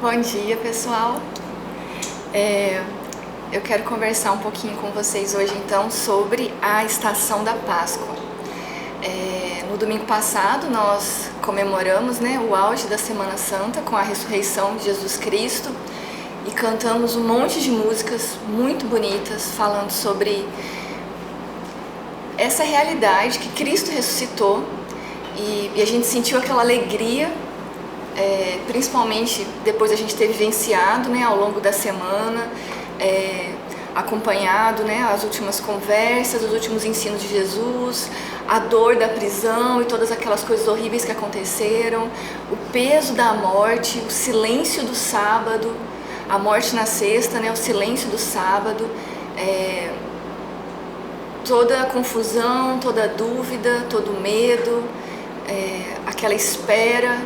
Bom dia, pessoal. Eu quero conversar um pouquinho com vocês hoje, então, sobre a estação da Páscoa. No domingo passado, nós comemoramos, o auge da Semana Santa com a ressurreição de Jesus Cristo e cantamos um monte de músicas muito bonitas falando sobre essa realidade que Cristo ressuscitou e a gente sentiu aquela alegria, principalmente depois a gente ter vivenciado ao longo da semana, acompanhado as últimas conversas, os últimos ensinos de Jesus, a dor da prisão e todas aquelas coisas horríveis que aconteceram, o peso da morte, o silêncio do sábado, a morte na sexta, o silêncio do sábado, toda a confusão, toda a dúvida, todo o medo, aquela espera.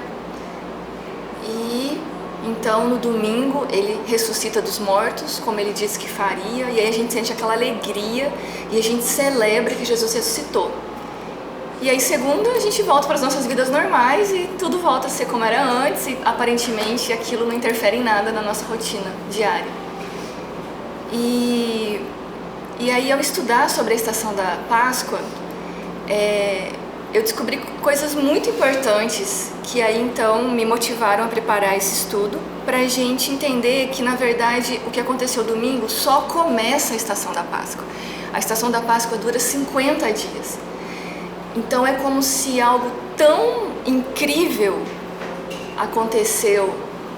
E então no domingo ele ressuscita dos mortos, como ele disse que faria, e aí a gente sente aquela alegria e a gente celebra que Jesus ressuscitou. E aí segunda a gente volta para as nossas vidas normais e tudo volta a ser como era antes e aparentemente aquilo não interfere em nada na nossa rotina diária. E aí ao estudar sobre a estação da Páscoa, eu descobri coisas muito importantes que aí então me motivaram a preparar esse estudo para a gente entender que na verdade o que aconteceu domingo só começa a estação da Páscoa. A estação da Páscoa dura 50 dias. Então é como se algo tão incrível aconteceu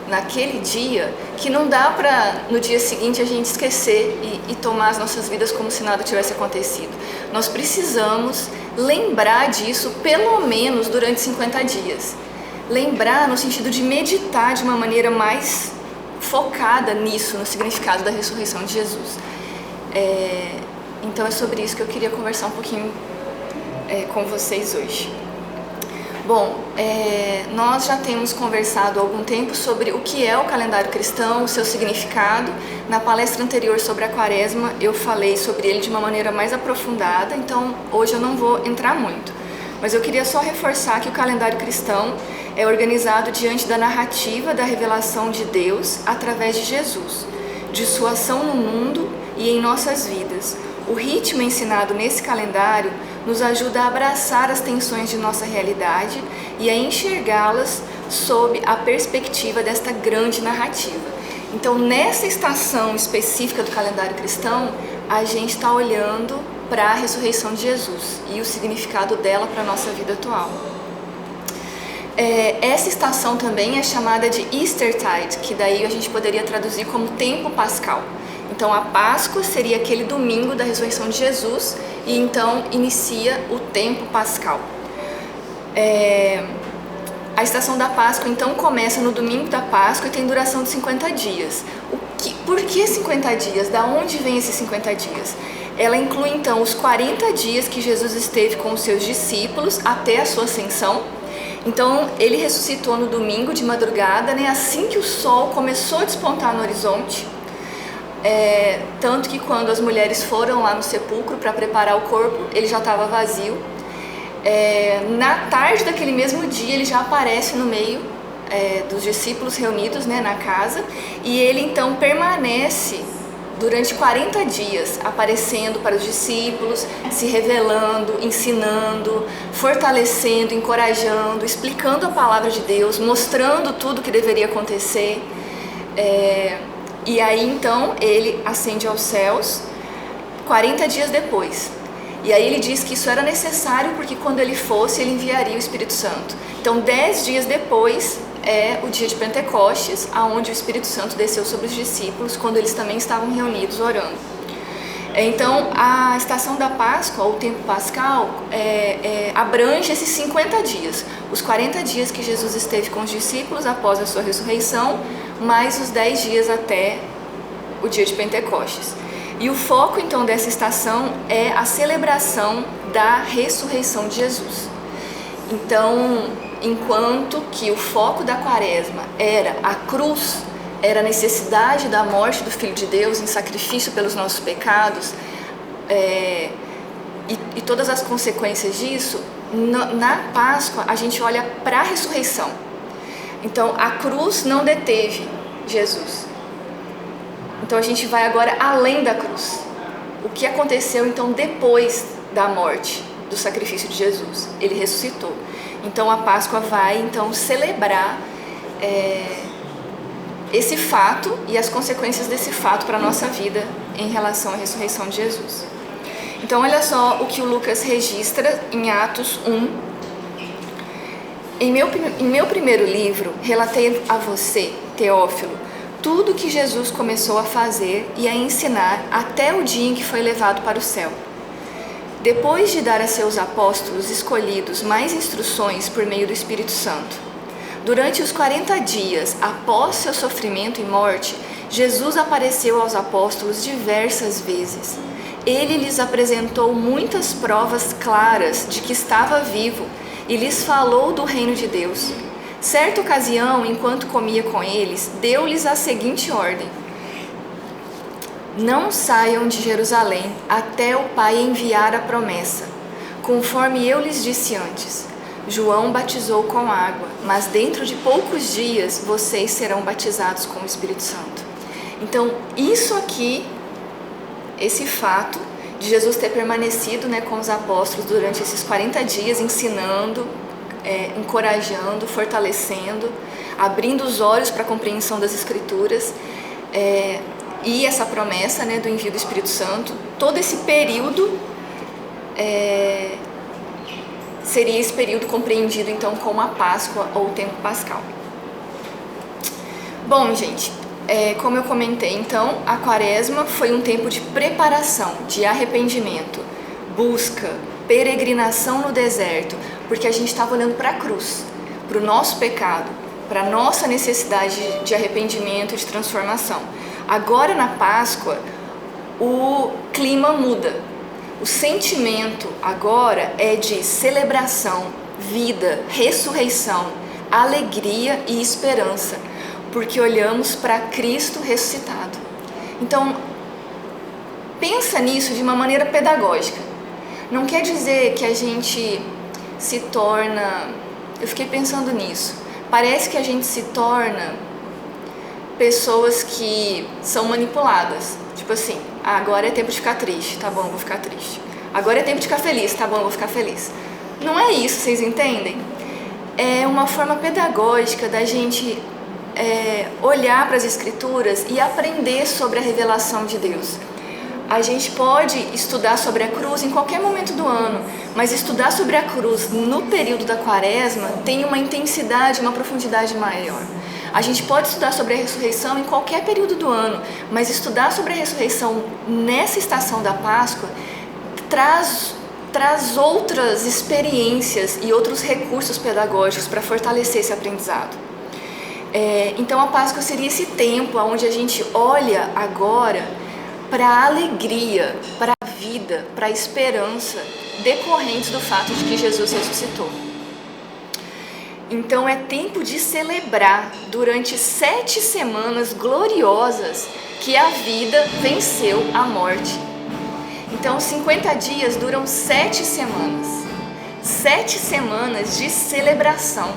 naquele dia que não dá para no dia seguinte a gente esquecer e tomar as nossas vidas como se nada tivesse acontecido. Nós precisamos lembrar disso pelo menos durante 50 dias. Lembrar no sentido de meditar de uma maneira mais focada nisso, no significado da ressurreição de Jesus. Então é sobre isso que eu queria conversar um pouquinho com vocês hoje. Bom, nós já temos conversado há algum tempo sobre o que é o calendário cristão, o seu significado. Na palestra anterior sobre a Quaresma eu falei sobre ele de uma maneira mais aprofundada, então hoje eu não vou entrar muito. Mas eu queria só reforçar que o calendário cristão é organizado diante da narrativa da revelação de Deus através de Jesus, de sua ação no mundo e em nossas vidas. O ritmo ensinado nesse calendário nos ajuda a abraçar as tensões de nossa realidade e a enxergá-las sob a perspectiva desta grande narrativa. Então, nessa estação específica do calendário cristão, a gente está olhando para a ressurreição de Jesus e o significado dela para a nossa vida atual. Essa estação também é chamada de Eastertide, que daí a gente poderia traduzir como tempo pascal. Então a Páscoa seria aquele domingo da ressurreição de Jesus e então inicia o tempo pascal. A estação da Páscoa então começa no domingo da Páscoa e tem duração de 50 dias. Por que 50 dias? Da onde vem esses 50 dias? Ela inclui então os 40 dias que Jesus esteve com os seus discípulos até a sua ascensão. Então ele ressuscitou no domingo de madrugada, assim que o sol começou a despontar no horizonte. Tanto que quando as mulheres foram lá no sepulcro para preparar o corpo, ele já estava vazio. Na tarde daquele mesmo dia ele já aparece no meio dos discípulos reunidos na casa, e ele então permanece durante 40 dias aparecendo para os discípulos, se revelando, ensinando, fortalecendo, encorajando, explicando a palavra de Deus, mostrando tudo o que deveria acontecer. E aí então ele ascende aos céus 40 dias depois. E aí ele diz que isso era necessário porque quando ele fosse, ele enviaria o Espírito Santo. Então 10 dias depois é o dia de Pentecostes, onde o Espírito Santo desceu sobre os discípulos, quando eles também estavam reunidos orando. Então a estação da Páscoa, ou o tempo pascal, abrange esses 50 dias. Os 40 dias que Jesus esteve com os discípulos após a sua ressurreição, mais os 10 dias até o dia de Pentecostes. E o foco então dessa estação é a celebração da ressurreição de Jesus. Então, enquanto que o foco da Quaresma era a cruz, era a necessidade da morte do Filho de Deus em sacrifício pelos nossos pecados, e todas as consequências disso, na Páscoa a gente olha para a ressurreição. Então a cruz não deteve Jesus. Então a gente vai agora além da cruz. O que aconteceu então depois da morte, do sacrifício de Jesus? Ele ressuscitou. Então a Páscoa vai então celebrar esse fato e as consequências desse fato para a nossa vida em relação à ressurreição de Jesus. Então olha só o que o Lucas registra em Atos 1. Em meu primeiro livro, relatei a você, Teófilo, tudo que Jesus começou a fazer e a ensinar até o dia em que foi levado para o céu. Depois de dar a seus apóstolos escolhidos mais instruções por meio do Espírito Santo, durante os 40 dias após seu sofrimento e morte, Jesus apareceu aos apóstolos diversas vezes. Ele lhes apresentou muitas provas claras de que estava vivo e lhes falou do reino de Deus. Certa ocasião, enquanto comia com eles, deu-lhes a seguinte ordem: não saiam de Jerusalém até o Pai enviar a promessa, conforme eu lhes disse antes. João batizou com água, mas dentro de poucos dias vocês serão batizados com o Espírito Santo. Então, isso aqui, esse fato de Jesus ter permanecido, com os apóstolos durante esses 40 dias, ensinando, encorajando, fortalecendo, abrindo os olhos para a compreensão das Escrituras, e essa promessa, do envio do Espírito Santo, todo esse período seria esse período compreendido então como a Páscoa ou o tempo pascal. Bom, gente, como eu comentei, então, a Quaresma foi um tempo de preparação, de arrependimento, busca, peregrinação no deserto, porque a gente estava olhando para a cruz, para o nosso pecado, para a nossa necessidade de arrependimento, de transformação. Agora, na Páscoa, o clima muda. O sentimento agora é de celebração, vida, ressurreição, alegria e esperança, porque olhamos para Cristo ressuscitado. Então, pensa nisso de uma maneira pedagógica. Não quer dizer que a gente se torna... Eu fiquei pensando nisso. Parece que a gente se torna pessoas que são manipuladas. Tipo assim, agora é tempo de ficar triste, tá bom, vou ficar triste. Agora é tempo de ficar feliz, tá bom, vou ficar feliz. Não é isso, vocês entendem? É uma forma pedagógica da gente olhar para as Escrituras e aprender sobre a revelação de Deus. A gente pode estudar sobre a cruz em qualquer momento do ano, mas estudar sobre a cruz no período da Quaresma tem uma intensidade, uma profundidade maior. A gente pode estudar sobre a ressurreição em qualquer período do ano, mas estudar sobre a ressurreição nessa estação da Páscoa traz outras experiências e outros recursos pedagógicos para fortalecer esse aprendizado. Então a Páscoa seria esse tempo onde a gente olha agora para a alegria, para a vida, para a esperança decorrentes do fato de que Jesus ressuscitou. Então é tempo de celebrar durante 7 semanas gloriosas que a vida venceu a morte. Então 50 dias duram 7 semanas. 7 semanas de celebração,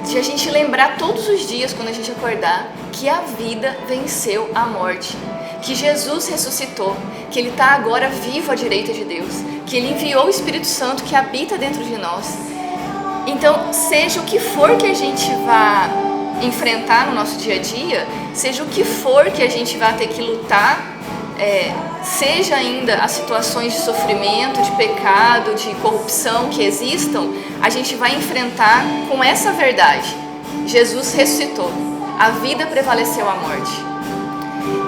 de a gente lembrar todos os dias quando a gente acordar que a vida venceu a morte, que Jesus ressuscitou, que Ele está agora vivo à direita de Deus, que Ele enviou o Espírito Santo que habita dentro de nós. Então, seja o que for que a gente vá enfrentar no nosso dia a dia, seja o que for que a gente vá ter que lutar, seja ainda as situações de sofrimento, de pecado, de corrupção que existam, a gente vai enfrentar com essa verdade: Jesus ressuscitou, a vida prevaleceu à morte.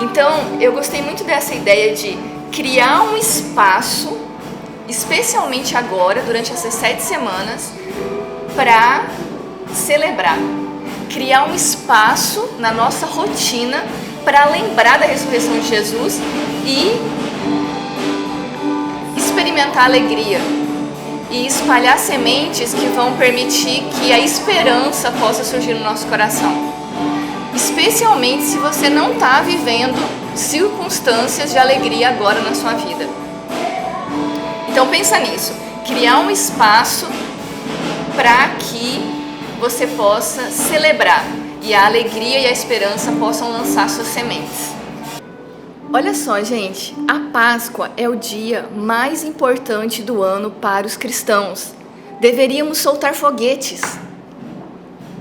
Então, eu gostei muito dessa ideia de criar um espaço, especialmente agora, durante essas 7 semanas, para celebrar. Criar um espaço na nossa rotina para lembrar da ressurreição de Jesus e experimentar alegria e espalhar sementes que vão permitir que a esperança possa surgir no nosso coração. Especialmente se você não está vivendo circunstâncias de alegria agora na sua vida. Então pensa nisso, criar um espaço para que você possa celebrar, e a alegria e a esperança possam lançar suas sementes. Olha só, gente, a Páscoa é o dia mais importante do ano para os cristãos. Deveríamos soltar foguetes.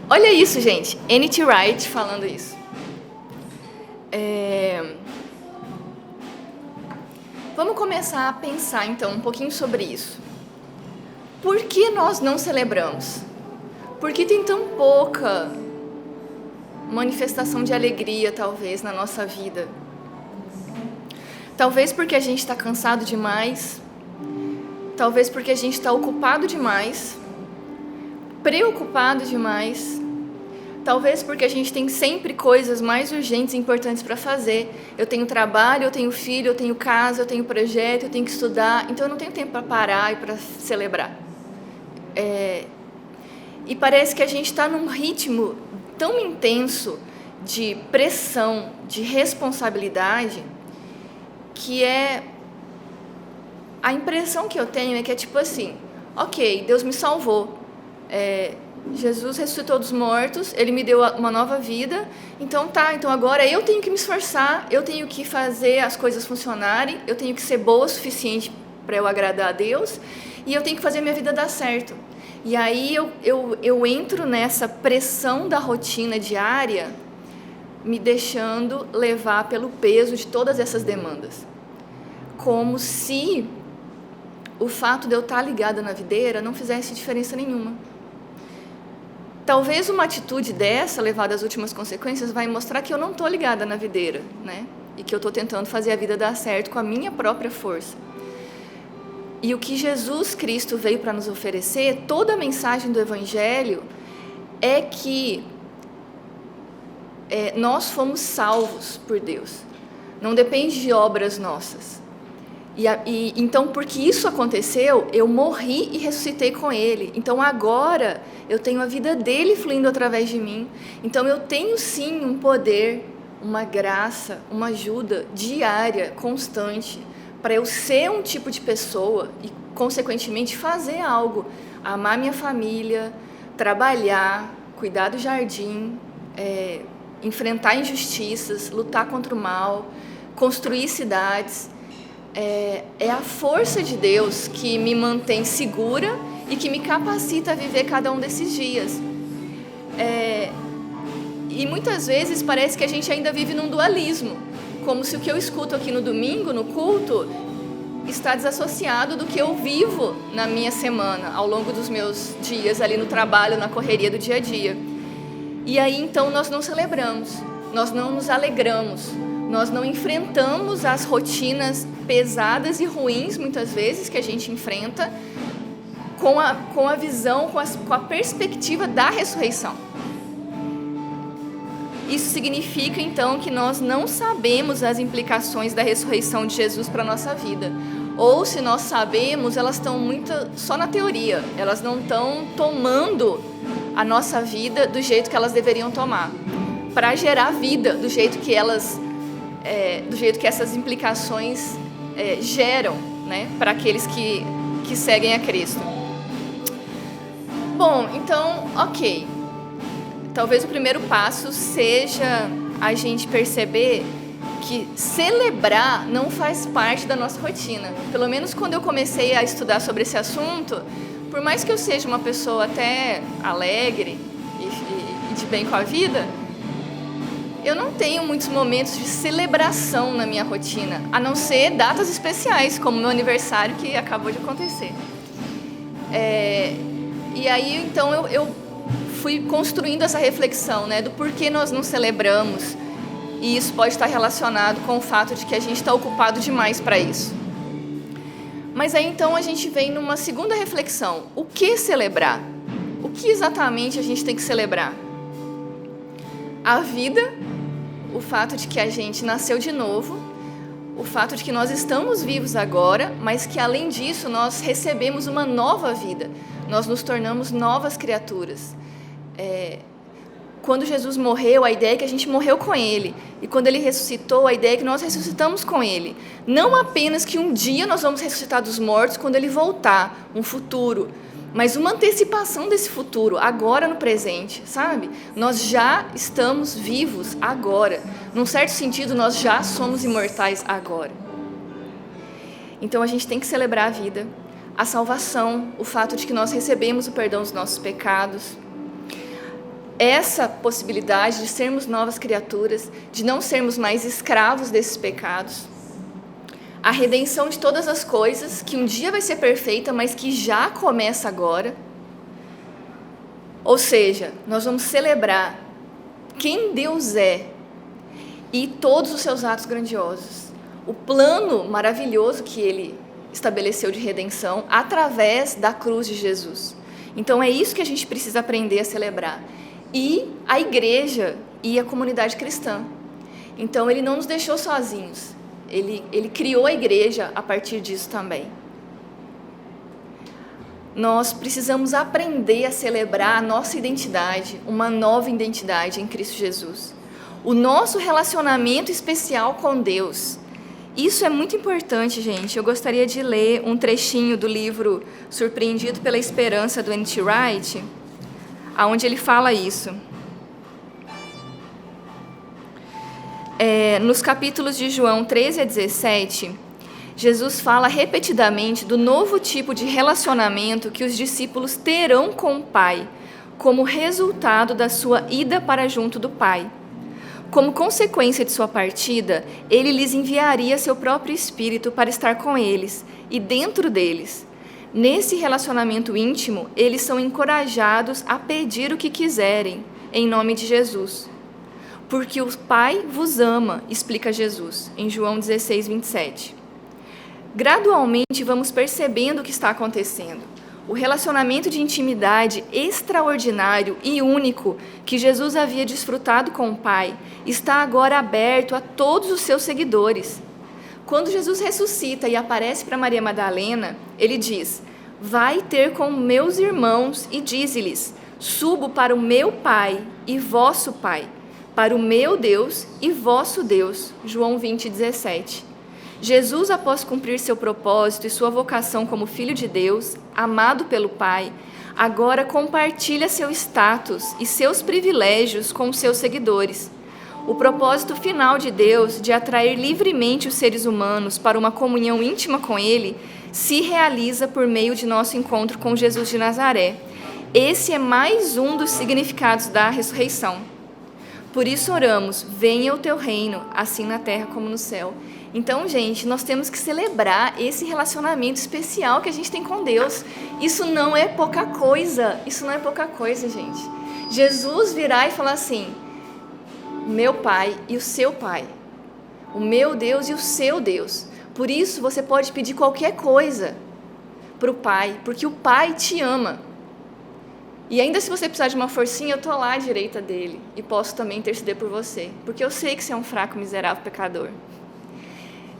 Olha isso, gente, N.T. Wright falando isso. Vamos começar a pensar, então, um pouquinho sobre isso. Por que nós não celebramos? Por que tem tão pouca manifestação de alegria, talvez, na nossa vida? Talvez porque a gente está cansado demais, talvez porque a gente está ocupado demais, preocupado demais, talvez porque a gente tem sempre coisas mais urgentes e importantes para fazer. Eu tenho trabalho, eu tenho filho, eu tenho casa, eu tenho projeto, eu tenho que estudar, então eu não tenho tempo para parar e para celebrar. E parece que a gente está num ritmo tão intenso de pressão, de responsabilidade, que a impressão que eu tenho é que é tipo assim, ok, Deus me salvou, Jesus ressuscitou dos mortos, Ele me deu uma nova vida, então agora eu tenho que me esforçar, eu tenho que fazer as coisas funcionarem, eu tenho que ser boa o suficiente para eu agradar a Deus, e eu tenho que fazer minha vida dar certo. E aí eu entro nessa pressão da rotina diária, me deixando levar pelo peso de todas essas demandas. Como se o fato de eu estar ligada na videira não fizesse diferença nenhuma. Talvez uma atitude dessa, levada às últimas consequências, vai mostrar que eu não estou ligada na videira, né? E que eu estou tentando fazer a vida dar certo com a minha própria força. E o que Jesus Cristo veio para nos oferecer, toda a mensagem do Evangelho, é que nós fomos salvos por Deus. Não depende de obras nossas. Então, porque isso aconteceu, eu morri e ressuscitei com Ele. Então, agora, eu tenho a vida dEle fluindo através de mim. Então, eu tenho, sim, um poder, uma graça, uma ajuda diária, constante, para eu ser um tipo de pessoa e, consequentemente, fazer algo. Amar minha família, trabalhar, cuidar do jardim, enfrentar injustiças, lutar contra o mal, construir cidades. É a força de Deus que me mantém segura e que me capacita a viver cada um desses dias. E muitas vezes parece que a gente ainda vive num dualismo, como se o que eu escuto aqui no domingo, no culto, está desassociado do que eu vivo na minha semana, ao longo dos meus dias ali no trabalho, na correria do dia a dia. E aí então nós não celebramos, nós não nos alegramos, nós não enfrentamos as rotinas pesadas e ruins, muitas vezes, que a gente enfrenta com a visão, com a perspectiva da ressurreição. Isso significa, então, que nós não sabemos as implicações da ressurreição de Jesus para a nossa vida. Ou, se nós sabemos, elas estão muito só na teoria, elas não estão tomando a nossa vida do jeito que elas deveriam tomar, para gerar vida do jeito que essas implicações geram, né, para aqueles que seguem a Cristo. Bom, então, ok. Talvez o primeiro passo seja a gente perceber que celebrar não faz parte da nossa rotina. Pelo menos quando eu comecei a estudar sobre esse assunto, por mais que eu seja uma pessoa até alegre e de bem com a vida, eu não tenho muitos momentos de celebração na minha rotina, a não ser datas especiais, como meu aniversário, que acabou de acontecer. E aí, então, eu fui construindo essa reflexão, né, do porquê nós não celebramos, e isso pode estar relacionado com o fato de que a gente está ocupado demais para isso. Mas aí, então, a gente vem numa segunda reflexão. O que celebrar? O que exatamente a gente tem que celebrar? A vida, o fato de que a gente nasceu de novo, o fato de que nós estamos vivos agora, mas que, além disso, nós recebemos uma nova vida. Nós nos tornamos novas criaturas. Quando Jesus morreu, a ideia é que a gente morreu com Ele. E quando Ele ressuscitou, a ideia é que nós ressuscitamos com Ele. Não apenas que um dia nós vamos ressuscitar dos mortos quando Ele voltar, um futuro. mas uma antecipação desse futuro, agora no presente, sabe? Nós já estamos vivos agora. Num certo sentido, nós já somos imortais agora. Então a gente tem que celebrar a vida, a salvação, o fato de que nós recebemos o perdão dos nossos pecados, essa possibilidade de sermos novas criaturas, de não sermos mais escravos desses pecados, a redenção de todas as coisas, que um dia vai ser perfeita, mas que já começa agora. Ou seja, nós vamos celebrar quem Deus é e todos os seus atos grandiosos, o plano maravilhoso que Ele estabeleceu de redenção através da cruz de Jesus. Então é isso que a gente precisa aprender a celebrar. E a igreja e a comunidade cristã. Então Ele não nos deixou sozinhos. Ele criou a igreja a partir disso também. Nós precisamos aprender a celebrar a nossa identidade, uma nova identidade em Cristo Jesus. O nosso relacionamento especial com Deus. Isso é muito importante, gente. Eu gostaria de ler um trechinho do livro Surpreendido pela Esperança, do N.T. Wright, onde ele fala isso. Nos capítulos de João 13 a 17, Jesus fala repetidamente do novo tipo de relacionamento que os discípulos terão com o Pai, como resultado da sua ida para junto do Pai. Como consequência de sua partida, Ele lhes enviaria seu próprio Espírito para estar com eles e dentro deles. Nesse relacionamento íntimo, eles são encorajados a pedir o que quiserem, em nome de Jesus. Porque o Pai vos ama, explica Jesus, em João 16, 27. Gradualmente vamos percebendo o que está acontecendo. O relacionamento de intimidade extraordinário e único que Jesus havia desfrutado com o Pai está agora aberto a todos os seus seguidores. Quando Jesus ressuscita e aparece para Maria Madalena, ele diz: vai ter com meus irmãos e dize-lhes: subo para o meu Pai e vosso Pai, para o meu Deus e vosso Deus. João 20, 17. Jesus, após cumprir seu propósito e sua vocação como Filho de Deus, amado pelo Pai, agora compartilha seu status e seus privilégios com os seus seguidores. O propósito final de Deus de atrair livremente os seres humanos para uma comunhão íntima com Ele se realiza por meio de nosso encontro com Jesus de Nazaré. Esse é mais um dos significados da ressurreição. Por isso oramos: venha o teu reino, assim na terra como no céu. Então, gente, nós temos que celebrar esse relacionamento especial que a gente tem com Deus. Isso não é pouca coisa, gente. Jesus virá e falar assim: meu Pai e o seu Pai, o meu Deus e o seu Deus. Por isso, você pode pedir qualquer coisa para o Pai, porque o Pai te ama. E ainda se você precisar de uma forcinha, eu estou lá à direita dele e posso também interceder por você, porque eu sei que você é um fraco, miserável pecador.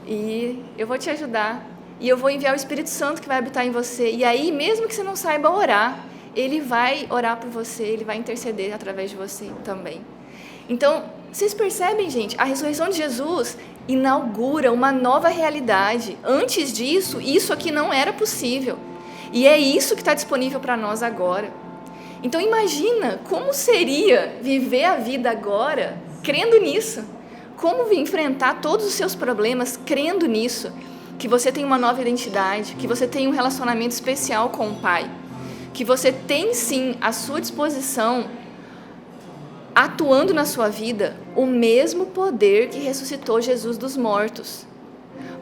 E eu vou te ajudar, e eu vou enviar o Espírito Santo que vai habitar em você. E aí, mesmo que você não saiba orar, ele vai orar por você, ele vai interceder através de você também. Então, vocês percebem, gente, a ressurreição de Jesus inaugura uma nova realidade. Antes disso, isso aqui não era possível. E é isso que está disponível para nós agora. Então, imagina como seria viver a vida agora crendo nisso. Como enfrentar todos os seus problemas crendo nisso, que você tem uma nova identidade, que você tem um relacionamento especial com o Pai, que você tem sim à sua disposição, atuando na sua vida, o mesmo poder que ressuscitou Jesus dos mortos.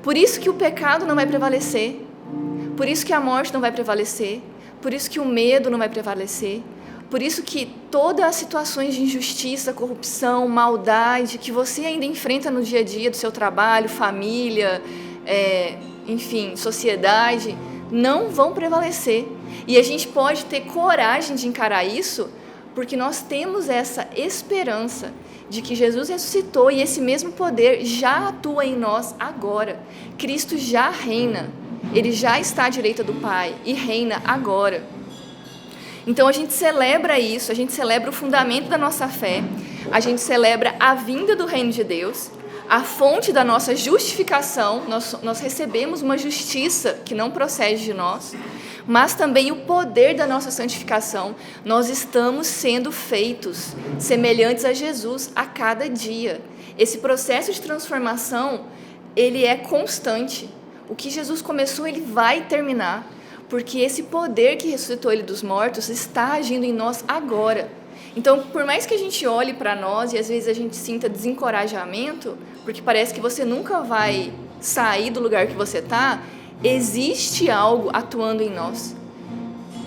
Por isso que o pecado não vai prevalecer, por isso que a morte não vai prevalecer, por isso que o medo não vai prevalecer, por isso que todas as situações de injustiça, corrupção, maldade que você ainda enfrenta no dia a dia do seu trabalho, família, enfim, sociedade, não vão prevalecer. E a gente pode ter coragem de encarar isso, porque nós temos essa esperança de que Jesus ressuscitou e esse mesmo poder já atua em nós agora. Cristo já reina, Ele já está à direita do Pai e reina agora. Então a gente celebra isso, a gente celebra o fundamento da nossa fé, a gente celebra a vinda do reino de Deus, a fonte da nossa justificação. Nós recebemos uma justiça que não procede de nós, mas também o poder da nossa santificação. Nós estamos sendo feitos semelhantes a Jesus a cada dia. Esse processo de transformação, ele é constante. O que Jesus começou, ele vai terminar, porque esse poder que ressuscitou ele dos mortos está agindo em nós agora. Então, por mais que a gente olhe para nós e às vezes a gente sinta desencorajamento, porque parece que você nunca vai sair do lugar que você está, existe algo atuando em nós.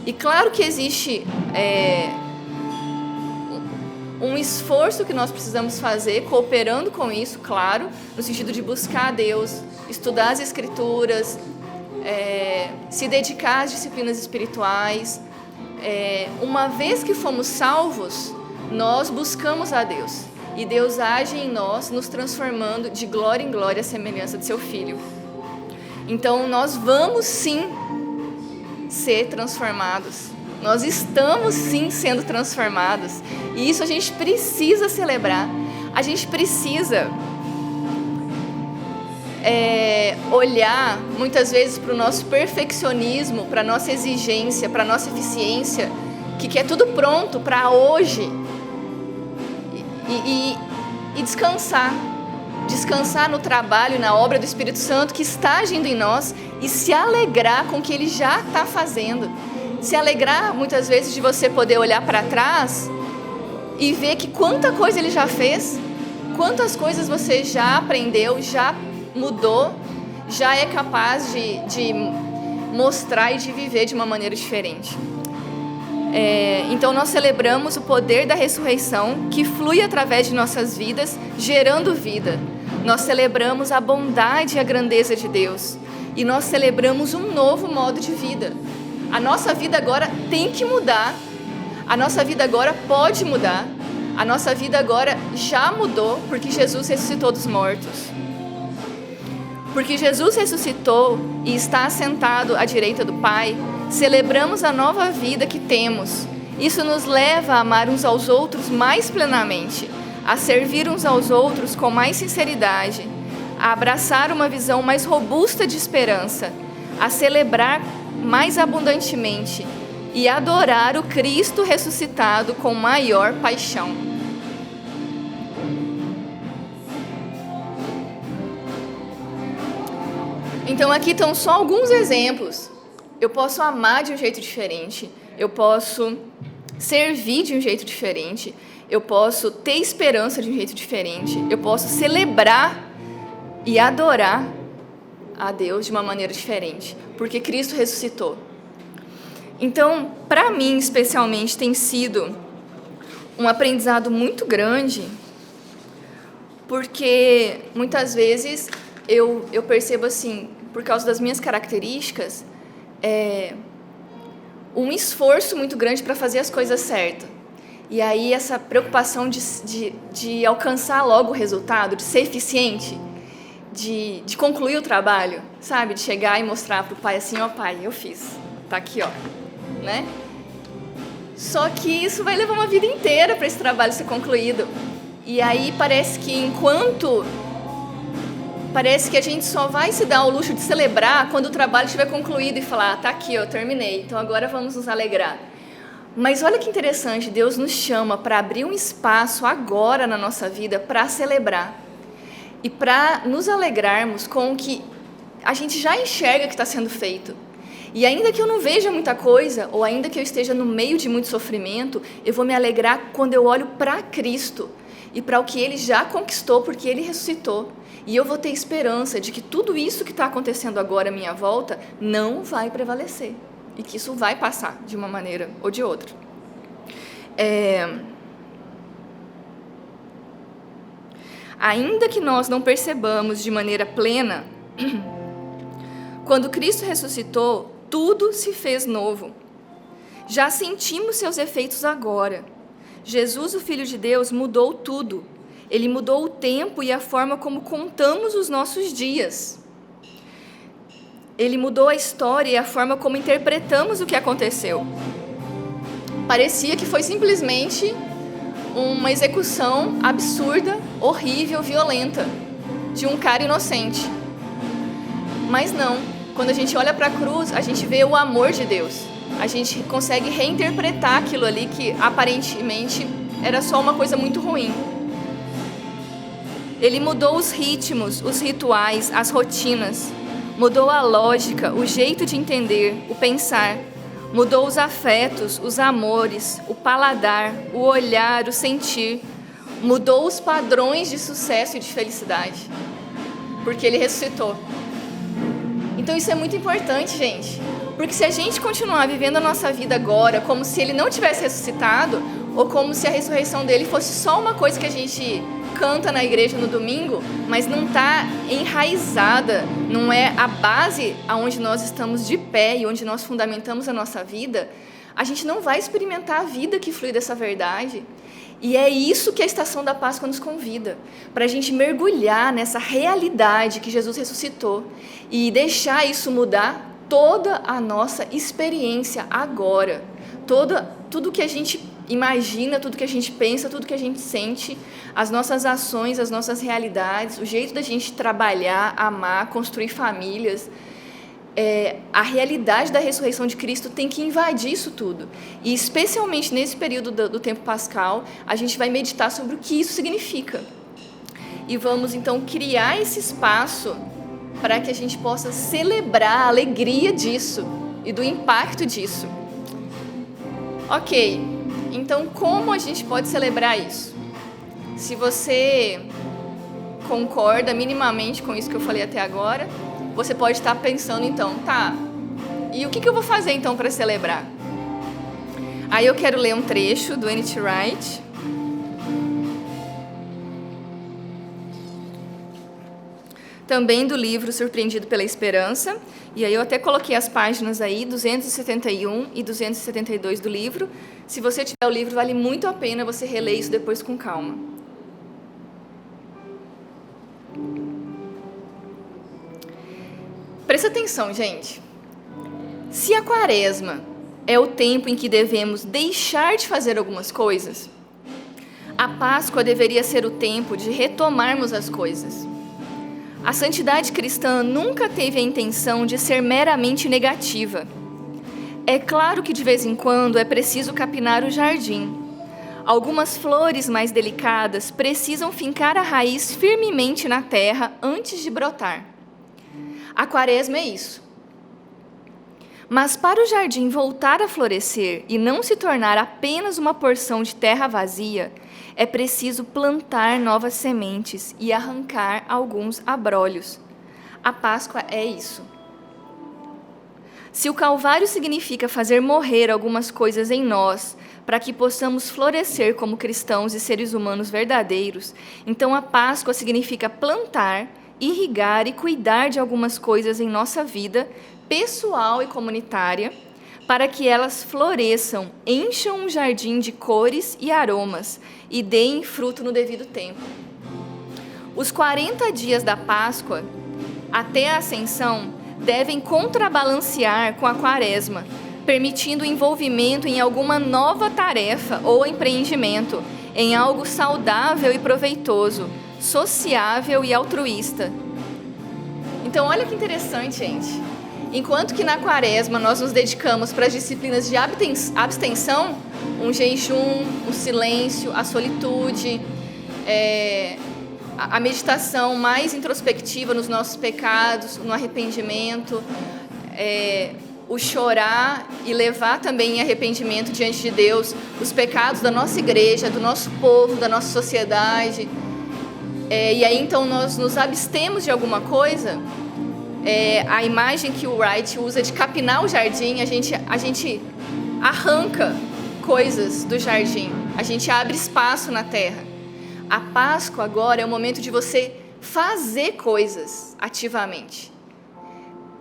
E claro que existe um esforço que nós precisamos fazer, cooperando com isso, claro, no sentido de buscar a Deus, estudar as Escrituras, se dedicar às disciplinas espirituais. Uma vez que fomos salvos, nós buscamos a Deus. E Deus age em nós, nos transformando de glória em glória à semelhança de seu Filho. Então, nós vamos sim ser transformados. Nós estamos sim sendo transformados. E isso a gente precisa celebrar. A gente precisa olhar muitas vezes para o nosso perfeccionismo, para a nossa exigência, para a nossa eficiência, que quer tudo pronto para hoje. E descansar no trabalho e na obra do Espírito Santo que está agindo em nós e se alegrar com o que Ele já está fazendo. Se alegrar muitas vezes de você poder olhar para trás e ver que quanta coisa Ele já fez, quantas coisas você já aprendeu, já mudou, já é capaz de mostrar e de viver de uma maneira diferente. Então nós celebramos o poder da ressurreição que flui através de nossas vidas, gerando vida. Nós celebramos a bondade e a grandeza de Deus. E nós celebramos um novo modo de vida. A nossa vida agora tem que mudar. A nossa vida agora pode mudar. A nossa vida agora já mudou, porque Jesus ressuscitou dos mortos. Porque Jesus ressuscitou e está assentado à direita do Pai, celebramos a nova vida que temos. Isso nos leva a amar uns aos outros mais plenamente, a servir uns aos outros com mais sinceridade, a abraçar uma visão mais robusta de esperança, a celebrar mais abundantemente e adorar o Cristo ressuscitado com maior paixão. Então aqui estão só alguns exemplos. Eu posso amar de um jeito diferente, eu posso servir de um jeito diferente, eu posso ter esperança de um jeito diferente, eu posso celebrar e adorar a Deus de uma maneira diferente, porque Cristo ressuscitou. Então, para mim especialmente, tem sido um aprendizado muito grande, porque muitas vezes eu percebo assim, por causa das minhas características, um esforço muito grande para fazer as coisas certas. E aí essa preocupação de alcançar logo o resultado, de ser eficiente, de concluir o trabalho, sabe? De chegar e mostrar para o pai assim, ó pai, eu fiz, tá aqui, ó, né? Só que isso vai levar uma vida inteira para esse trabalho ser concluído. E aí parece que a gente só vai se dar o luxo de celebrar quando o trabalho estiver concluído e falar, tá aqui, eu terminei, então agora vamos nos alegrar. Mas olha que interessante, Deus nos chama para abrir um espaço agora na nossa vida para celebrar e para nos alegrarmos com o que a gente já enxerga que está sendo feito. E ainda que eu não veja muita coisa, ou ainda que eu esteja no meio de muito sofrimento, eu vou me alegrar quando eu olho para Cristo e para o que Ele já conquistou, porque Ele ressuscitou. E eu vou ter esperança de que tudo isso que está acontecendo agora à minha volta não vai prevalecer. E que isso vai passar de uma maneira ou de outra. Ainda que nós não percebamos de maneira plena, quando Cristo ressuscitou, tudo se fez novo. Já sentimos seus efeitos agora. Jesus, o Filho de Deus, mudou tudo. Ele mudou o tempo e a forma como contamos os nossos dias. Ele mudou a história e a forma como interpretamos o que aconteceu. Parecia que foi simplesmente uma execução absurda, horrível, violenta, de um cara inocente. Mas não, Quando a gente olha para a cruz, a gente vê o amor de Deus. A gente consegue reinterpretar aquilo ali que aparentemente era só uma coisa muito ruim. Ele mudou os ritmos, os rituais, as rotinas. Mudou a lógica, o jeito de entender, o pensar. Mudou os afetos, os amores, o paladar, o olhar, o sentir. Mudou os padrões de sucesso e de felicidade. Porque ele ressuscitou. Então isso é muito importante, gente. Porque se a gente continuar vivendo a nossa vida agora como se ele não tivesse ressuscitado, ou como se a ressurreição dele fosse só uma coisa que a gente canta na igreja no domingo, mas não está enraizada, não é a base aonde nós estamos de pé e onde nós fundamentamos a nossa vida, a gente não vai experimentar a vida que flui dessa verdade. E é isso que a Estação da Páscoa nos convida, para a gente mergulhar nessa realidade que Jesus ressuscitou e deixar isso mudar toda a nossa experiência agora. Tudo que a gente imagina, tudo que a gente pensa, tudo que a gente sente, as nossas ações, as nossas realidades, o jeito da gente trabalhar, amar, construir famílias. A realidade da ressurreição de Cristo tem que invadir isso tudo. E especialmente nesse período do tempo pascal, a gente vai meditar sobre o que isso significa. E vamos então criar esse espaço para que a gente possa celebrar a alegria disso e do impacto disso. Ok, então como a gente pode celebrar isso? Se você concorda minimamente com isso que eu falei até agora, você pode estar pensando então, tá, e o que eu vou fazer então para celebrar? Aí eu quero ler um trecho do N.T. Wright. Também do livro Surpreendido pela Esperança. E aí eu até coloquei as páginas aí, 271 e 272 do livro. Se você tiver o livro, vale muito a pena você reler isso depois com calma. Presta atenção, gente. Se a quaresma é o tempo em que devemos deixar de fazer algumas coisas, a Páscoa deveria ser o tempo de retomarmos as coisas. A santidade cristã nunca teve a intenção de ser meramente negativa. É claro que de vez em quando é preciso capinar o jardim. Algumas flores mais delicadas precisam fincar a raiz firmemente na terra antes de brotar. A quaresma é isso. Mas para o jardim voltar a florescer e não se tornar apenas uma porção de terra vazia, é preciso plantar novas sementes e arrancar alguns abrolhos. A Páscoa é isso. Se o Calvário significa fazer morrer algumas coisas em nós, para que possamos florescer como cristãos e seres humanos verdadeiros, então a Páscoa significa plantar, irrigar e cuidar de algumas coisas em nossa vida, pessoal e comunitária, para que elas floresçam, encham um jardim de cores e aromas e deem fruto no devido tempo. Os 40 dias da Páscoa, até a Ascensão, devem contrabalancear com a Quaresma, permitindo o envolvimento em alguma nova tarefa ou empreendimento, em algo saudável e proveitoso, sociável e altruísta. Então, olha que interessante, gente. Enquanto que na Quaresma nós nos dedicamos para as disciplinas de abstenção, um jejum, o silêncio, a solitude, a meditação mais introspectiva nos nossos pecados, no arrependimento, o chorar e levar também em arrependimento diante de Deus os pecados da nossa igreja, do nosso povo, da nossa sociedade. E aí então nós nos abstemos de alguma coisa. A imagem que o Wright usa de capinar o jardim, a gente arranca coisas do jardim, a gente abre espaço na terra. A Páscoa agora é o momento de você fazer coisas ativamente.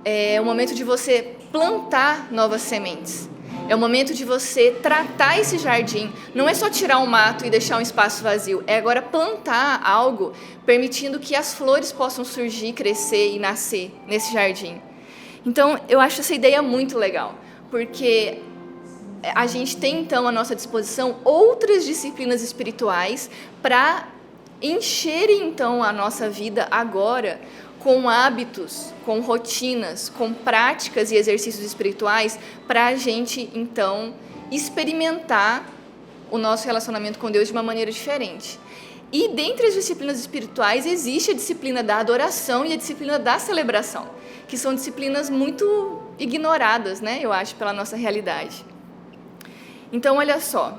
É o momento de você plantar novas sementes. É o momento de você tratar esse jardim. Não é só tirar um mato e deixar um espaço vazio. É agora plantar algo, permitindo que as flores possam surgir, crescer e nascer nesse jardim. Então, eu acho essa ideia muito legal, porque a gente tem, então, à nossa disposição outras disciplinas espirituais para encherem, então, a nossa vida agora com hábitos, com rotinas, com práticas e exercícios espirituais para a gente, então, experimentar o nosso relacionamento com Deus de uma maneira diferente. E dentre as disciplinas espirituais existe a disciplina da adoração e a disciplina da celebração, que são disciplinas muito ignoradas, né, eu acho, pela nossa realidade. Então, olha só,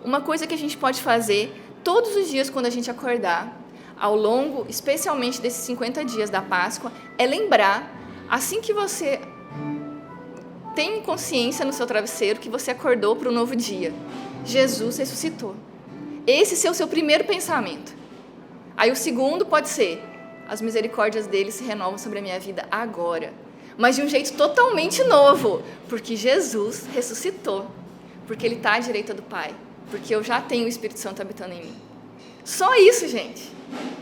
uma coisa que a gente pode fazer todos os dias quando a gente acordar, ao longo, especialmente desses 50 dias da Páscoa, é lembrar, assim que você tem consciência no seu travesseiro, que você acordou para um novo dia. Jesus ressuscitou. Esse é o seu primeiro pensamento. Aí o segundo pode ser: as misericórdias dele se renovam sobre a minha vida agora. Mas de um jeito totalmente novo, porque Jesus ressuscitou. Porque ele está à direita do Pai. Porque eu já tenho o Espírito Santo habitando em mim. Só isso, gente,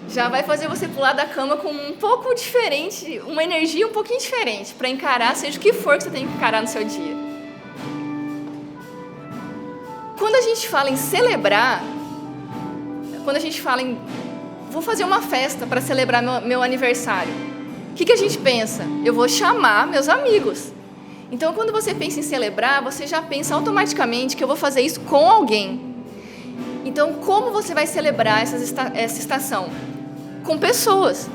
já vai fazer você pular da cama com um pouco diferente, uma energia um pouquinho diferente, para encarar seja o que for que você tem que encarar no seu dia. Quando a gente fala em celebrar, quando a gente fala em vou fazer uma festa para celebrar meu aniversário, o que a gente pensa? Eu vou chamar meus amigos. Então, quando você pensa em celebrar, você já pensa automaticamente que eu vou fazer isso com alguém. Então, como você vai celebrar essa estação? Com pessoas.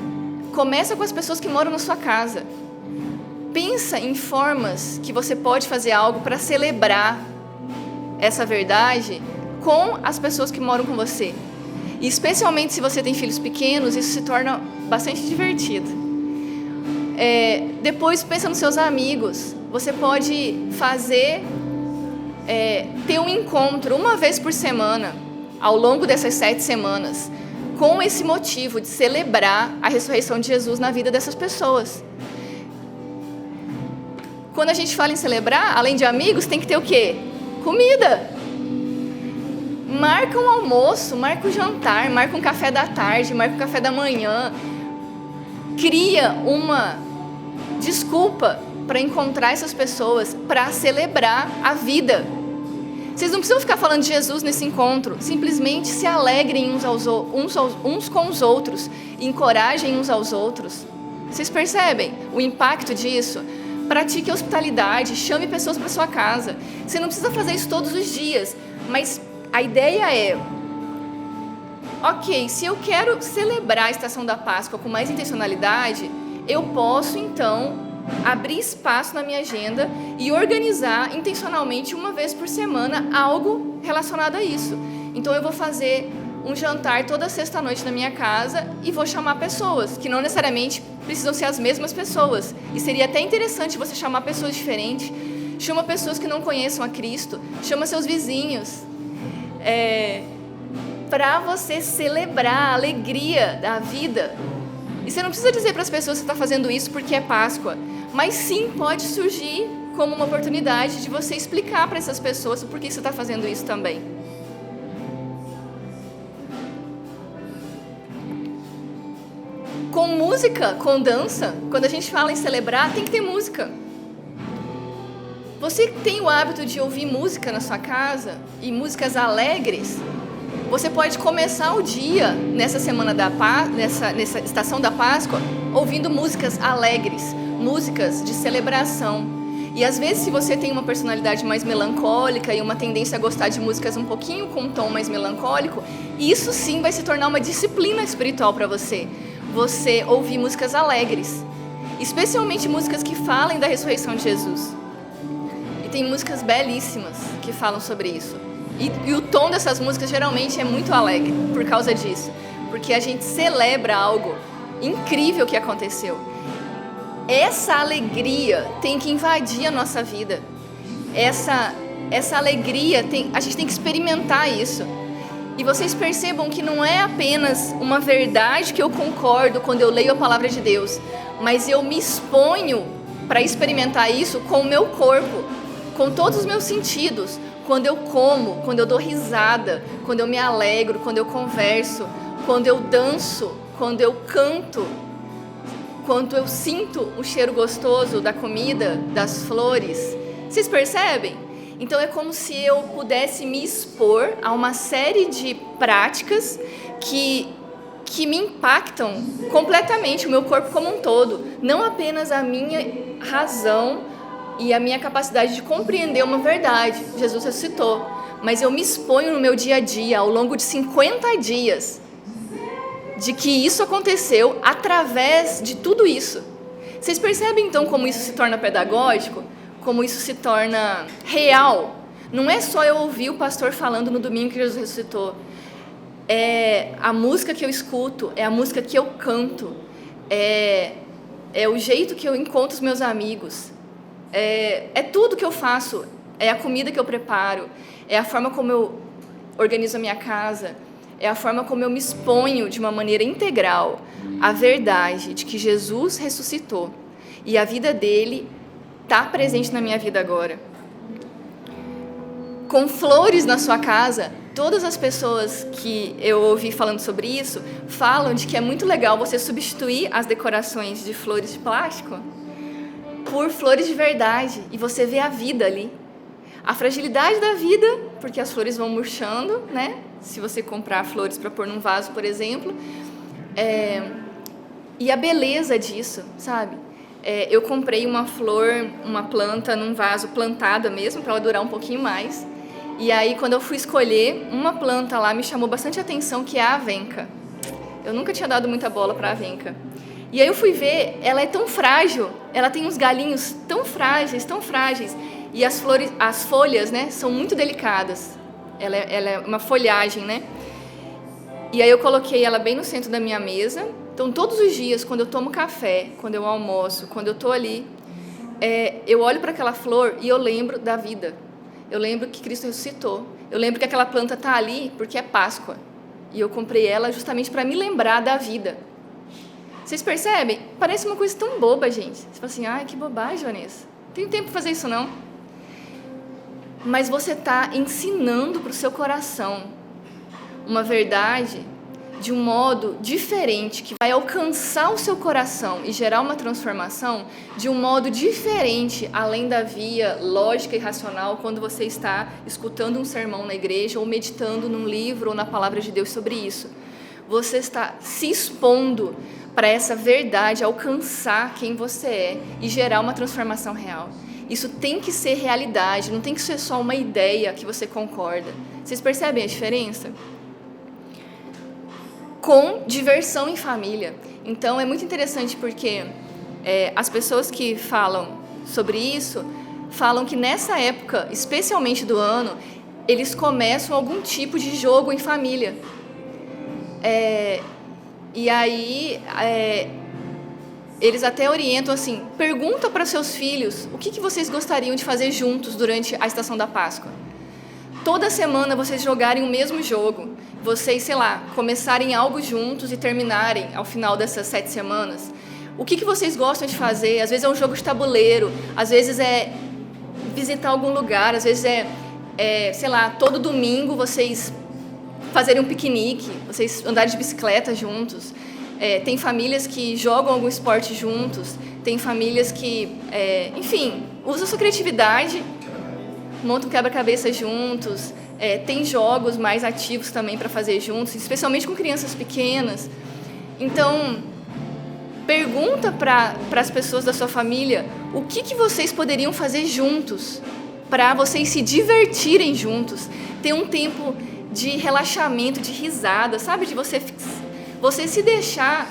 Começa com as pessoas que moram na sua casa. Pensa em formas que você pode fazer algo para celebrar essa verdade com as pessoas que moram com você. E especialmente se você tem filhos pequenos, isso se torna bastante divertido. Depois pensa nos seus amigos. Você pode ter um encontro uma vez por semana, ao longo dessas 7 semanas, com esse motivo de celebrar a ressurreição de Jesus na vida dessas pessoas. Quando a gente fala em celebrar, além de amigos, tem que ter o quê? Comida. Marca um almoço, marca um jantar, marca um café da tarde, marca um café da manhã. Cria uma desculpa para encontrar essas pessoas, para celebrar a vida. Vocês não precisam ficar falando de Jesus nesse encontro. Simplesmente se alegrem uns com os outros, encorajem uns aos outros. Vocês percebem o impacto disso? Pratique a hospitalidade, chame pessoas para sua casa. Você não precisa fazer isso todos os dias, mas a ideia é: ok, se eu quero celebrar a estação da Páscoa com mais intencionalidade, eu posso então abrir espaço na minha agenda e organizar intencionalmente uma vez por semana algo relacionado a isso. Então eu vou fazer um jantar toda sexta-noite na minha casa e vou chamar pessoas, que não necessariamente precisam ser as mesmas pessoas. E seria até interessante você chamar pessoas diferentes. Chama pessoas que não conheçam a Cristo, chama seus vizinhos, para você celebrar a alegria da vida. E você não precisa dizer para as pessoas que você está fazendo isso porque é Páscoa, mas sim pode surgir como uma oportunidade de você explicar para essas pessoas por que você está fazendo isso também. Com música, com dança, quando a gente fala em celebrar, tem que ter música. Você tem o hábito de ouvir música na sua casa e músicas alegres? Você pode começar o dia nessa semana nessa estação da Páscoa ouvindo músicas alegres, músicas de celebração. E às vezes, se você tem uma personalidade mais melancólica e uma tendência a gostar de músicas um pouquinho com um tom mais melancólico, isso sim vai se tornar uma disciplina espiritual para você. Você ouvir músicas alegres, especialmente músicas que falem da ressurreição de Jesus. E tem músicas belíssimas que falam sobre isso. E o tom dessas músicas geralmente é muito alegre por causa disso, porque a gente celebra algo incrível que aconteceu. Essa alegria tem que invadir a nossa vida. Essa alegria, a gente tem que experimentar isso. E vocês percebam que não é apenas uma verdade que eu concordo quando eu leio a palavra de Deus, mas eu me exponho para experimentar isso com o meu corpo, com todos os meus sentidos. Quando eu como, quando eu dou risada, quando eu me alegro, quando eu converso, quando eu danço, quando eu canto, quando eu sinto o cheiro gostoso da comida, das flores. Vocês percebem? Então é como se eu pudesse me expor a uma série de práticas que que me impactam completamente o meu corpo como um todo. Não apenas a minha razão e a minha capacidade de compreender uma verdade. Jesus ressuscitou. Mas eu me exponho no meu dia a dia, ao longo de 50 dias, de que isso aconteceu através de tudo isso. Vocês percebem, então, como isso se torna pedagógico? Como isso se torna real? Não é só eu ouvir o pastor falando no domingo que Jesus ressuscitou. É a música que eu escuto, é a música que eu canto, é o jeito que eu encontro os meus amigos, é tudo que eu faço, é a comida que eu preparo, é a forma como eu organizo a minha casa, é a forma como eu me exponho de uma maneira integral à verdade de que Jesus ressuscitou e a vida dele está presente na minha vida agora. Com flores na sua casa, todas as pessoas que eu ouvi falando sobre isso falam de que é muito legal você substituir as decorações de flores de plástico por flores de verdade e você vê a vida ali. A fragilidade da vida, porque as flores vão murchando, né? Se você comprar flores para pôr num vaso, por exemplo. E a beleza disso, sabe? Eu comprei uma flor, uma planta num vaso plantada mesmo, para ela durar um pouquinho mais. E aí, quando eu fui escolher, uma planta lá me chamou bastante atenção, que é a avenca. Eu nunca tinha dado muita bola para a avenca. E aí eu fui ver, ela é tão frágil, ela tem uns galinhos tão frágeis, e as folhas, né, são muito delicadas. Ela é uma folhagem, né? E aí eu coloquei ela bem no centro da minha mesa. Então, todos os dias, quando eu tomo café, quando eu almoço, quando eu estou ali, eu olho para aquela flor e eu lembro da vida. Eu lembro que Cristo ressuscitou. Eu lembro que aquela planta está ali porque é Páscoa. E eu comprei ela justamente para me lembrar da vida. Vocês percebem? Parece uma coisa tão boba, gente. Você fala assim, ai, que bobagem, Vanessa. Não tenho tempo para fazer isso, não. Mas você está ensinando para o seu coração uma verdade de um modo diferente, que vai alcançar o seu coração e gerar uma transformação de um modo diferente, além da via lógica e racional, quando você está escutando um sermão na igreja ou meditando num livro ou na palavra de Deus sobre isso. Você está se expondo para essa verdade alcançar quem você é e gerar uma transformação real. Isso tem que ser realidade, não tem que ser só uma ideia que você concorda. Vocês percebem a diferença? Com diversão em família. Então, é muito interessante porque as pessoas que falam sobre isso falam que nessa época, especialmente do ano, eles começam algum tipo de jogo em família. E aí, eles até orientam assim, pergunta para seus filhos o que vocês gostariam de fazer juntos durante a estação da Páscoa. Toda semana vocês jogarem o mesmo jogo, vocês, sei lá, começarem algo juntos e terminarem ao final dessas 7 semanas. O que vocês gostam de fazer? Às vezes é um jogo de tabuleiro, às vezes é visitar algum lugar, às vezes sei lá, todo domingo vocês fazerem um piquenique, vocês andarem de bicicleta juntos. Tem famílias que jogam algum esporte juntos, tem famílias que, enfim, usam sua criatividade, montam quebra-cabeça juntos, tem jogos mais ativos também para fazer juntos, especialmente com crianças pequenas. Então, pergunta para as pessoas da sua família o que vocês poderiam fazer juntos para vocês se divertirem juntos, ter um tempo de relaxamento, de risada, sabe? De você se deixar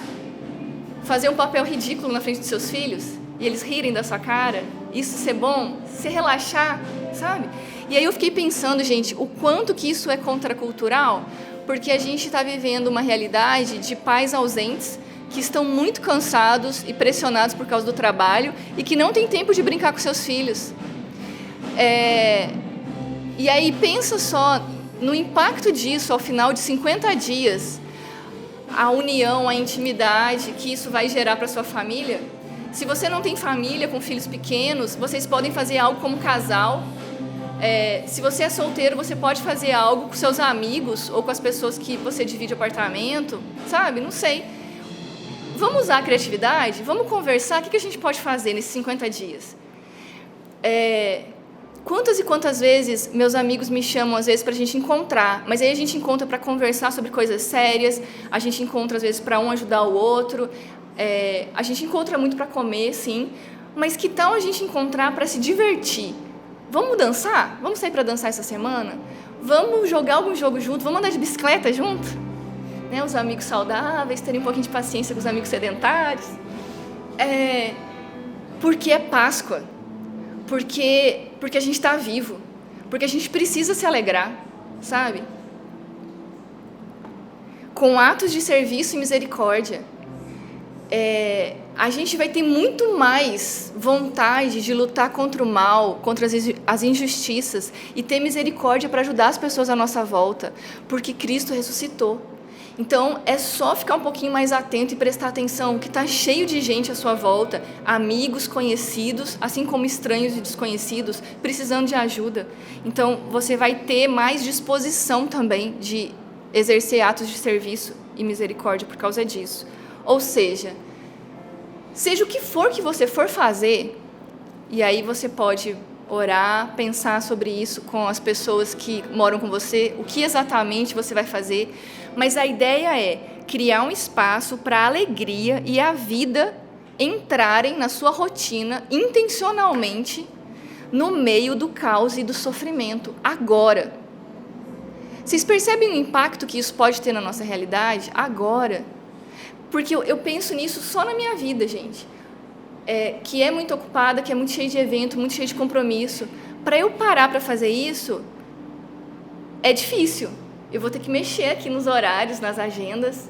fazer um papel ridículo na frente dos seus filhos e eles rirem da sua cara, isso ser bom, se relaxar, sabe? E aí eu fiquei pensando, gente, o quanto que isso é contracultural, porque a gente está vivendo uma realidade de pais ausentes que estão muito cansados e pressionados por causa do trabalho e que não tem tempo de brincar com seus filhos. E aí pensa só no impacto disso ao final de 50 dias, a união, a intimidade que isso vai gerar para sua família. Se você não tem família com filhos pequenos, vocês podem fazer algo como casal. Se você é solteiro, você pode fazer algo com seus amigos ou com as pessoas que você divide apartamento, sabe? Não sei. Vamos usar a criatividade? Vamos conversar? O que a gente pode fazer nesses 50 dias? Quantas e quantas vezes meus amigos me chamam, às vezes, pra gente encontrar, mas aí a gente encontra pra conversar sobre coisas sérias, a gente encontra, às vezes, pra um ajudar o outro, a gente encontra muito pra comer, sim, mas que tal a gente encontrar pra se divertir? Vamos dançar? Vamos sair pra dançar essa semana? Vamos jogar algum jogo junto? Vamos andar de bicicleta junto? Né, os amigos saudáveis, terem um pouquinho de paciência com os amigos sedentários. Porque é Páscoa. Porque a gente está vivo. Porque a gente precisa se alegrar, sabe? Com atos de serviço e misericórdia. A gente vai ter muito mais vontade de lutar contra o mal, contra as injustiças e ter misericórdia para ajudar as pessoas à nossa volta, porque Cristo ressuscitou. Então, é só ficar um pouquinho mais atento e prestar atenção, que está cheio de gente à sua volta, amigos, conhecidos, assim como estranhos e desconhecidos, precisando de ajuda. Então, você vai ter mais disposição também de exercer atos de serviço e misericórdia por causa disso. Ou seja o que for que você for fazer, e aí você pode orar, pensar sobre isso com as pessoas que moram com você, o que exatamente você vai fazer, mas a ideia é criar um espaço para a alegria e a vida entrarem na sua rotina intencionalmente no meio do caos e do sofrimento, agora. Vocês percebem o impacto que isso pode ter na nossa realidade? Agora. Porque eu penso nisso só na minha vida, gente. Que é muito ocupada, que é muito cheia de evento, muito cheia de compromisso. Para eu parar para fazer isso, é difícil. Eu vou ter que mexer aqui nos horários, nas agendas,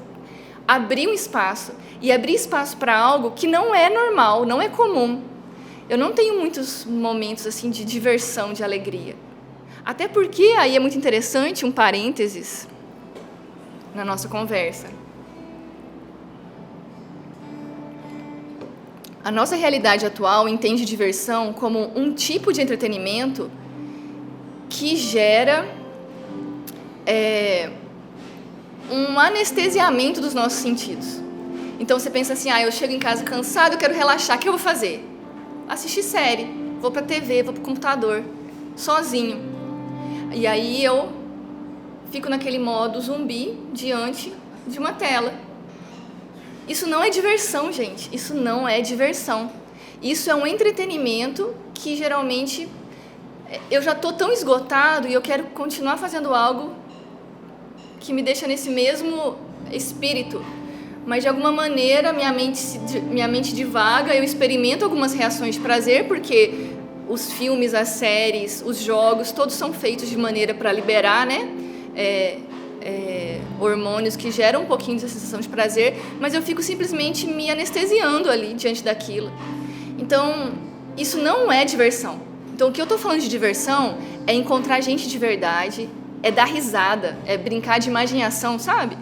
abrir um espaço. E abrir espaço para algo que não é normal, não é comum. Eu não tenho muitos momentos assim de diversão, de alegria. Até porque, aí é muito interessante, um parênteses na nossa conversa. A nossa realidade atual entende diversão como um tipo de entretenimento que gera um anestesiamento dos nossos sentidos. Então você pensa assim, eu chego em casa cansado, eu quero relaxar, o que eu vou fazer? Assistir série, vou pra TV, vou pro computador, sozinho. E aí eu fico naquele modo zumbi diante de uma tela. Isso não é diversão, gente. Isso não é diversão. Isso é um entretenimento que, geralmente, eu já estou tão esgotado e eu quero continuar fazendo algo que me deixa nesse mesmo espírito. Mas, de alguma maneira, minha mente divaga, eu experimento algumas reações de prazer, porque os filmes, as séries, os jogos, todos são feitos de maneira para liberar, né? Hormônios que geram um pouquinho de sensação de prazer, mas eu fico simplesmente me anestesiando ali diante daquilo. Então, isso não é diversão. Então, o que eu estou falando de diversão é encontrar gente de verdade, é dar risada, é brincar de imaginação, sabe?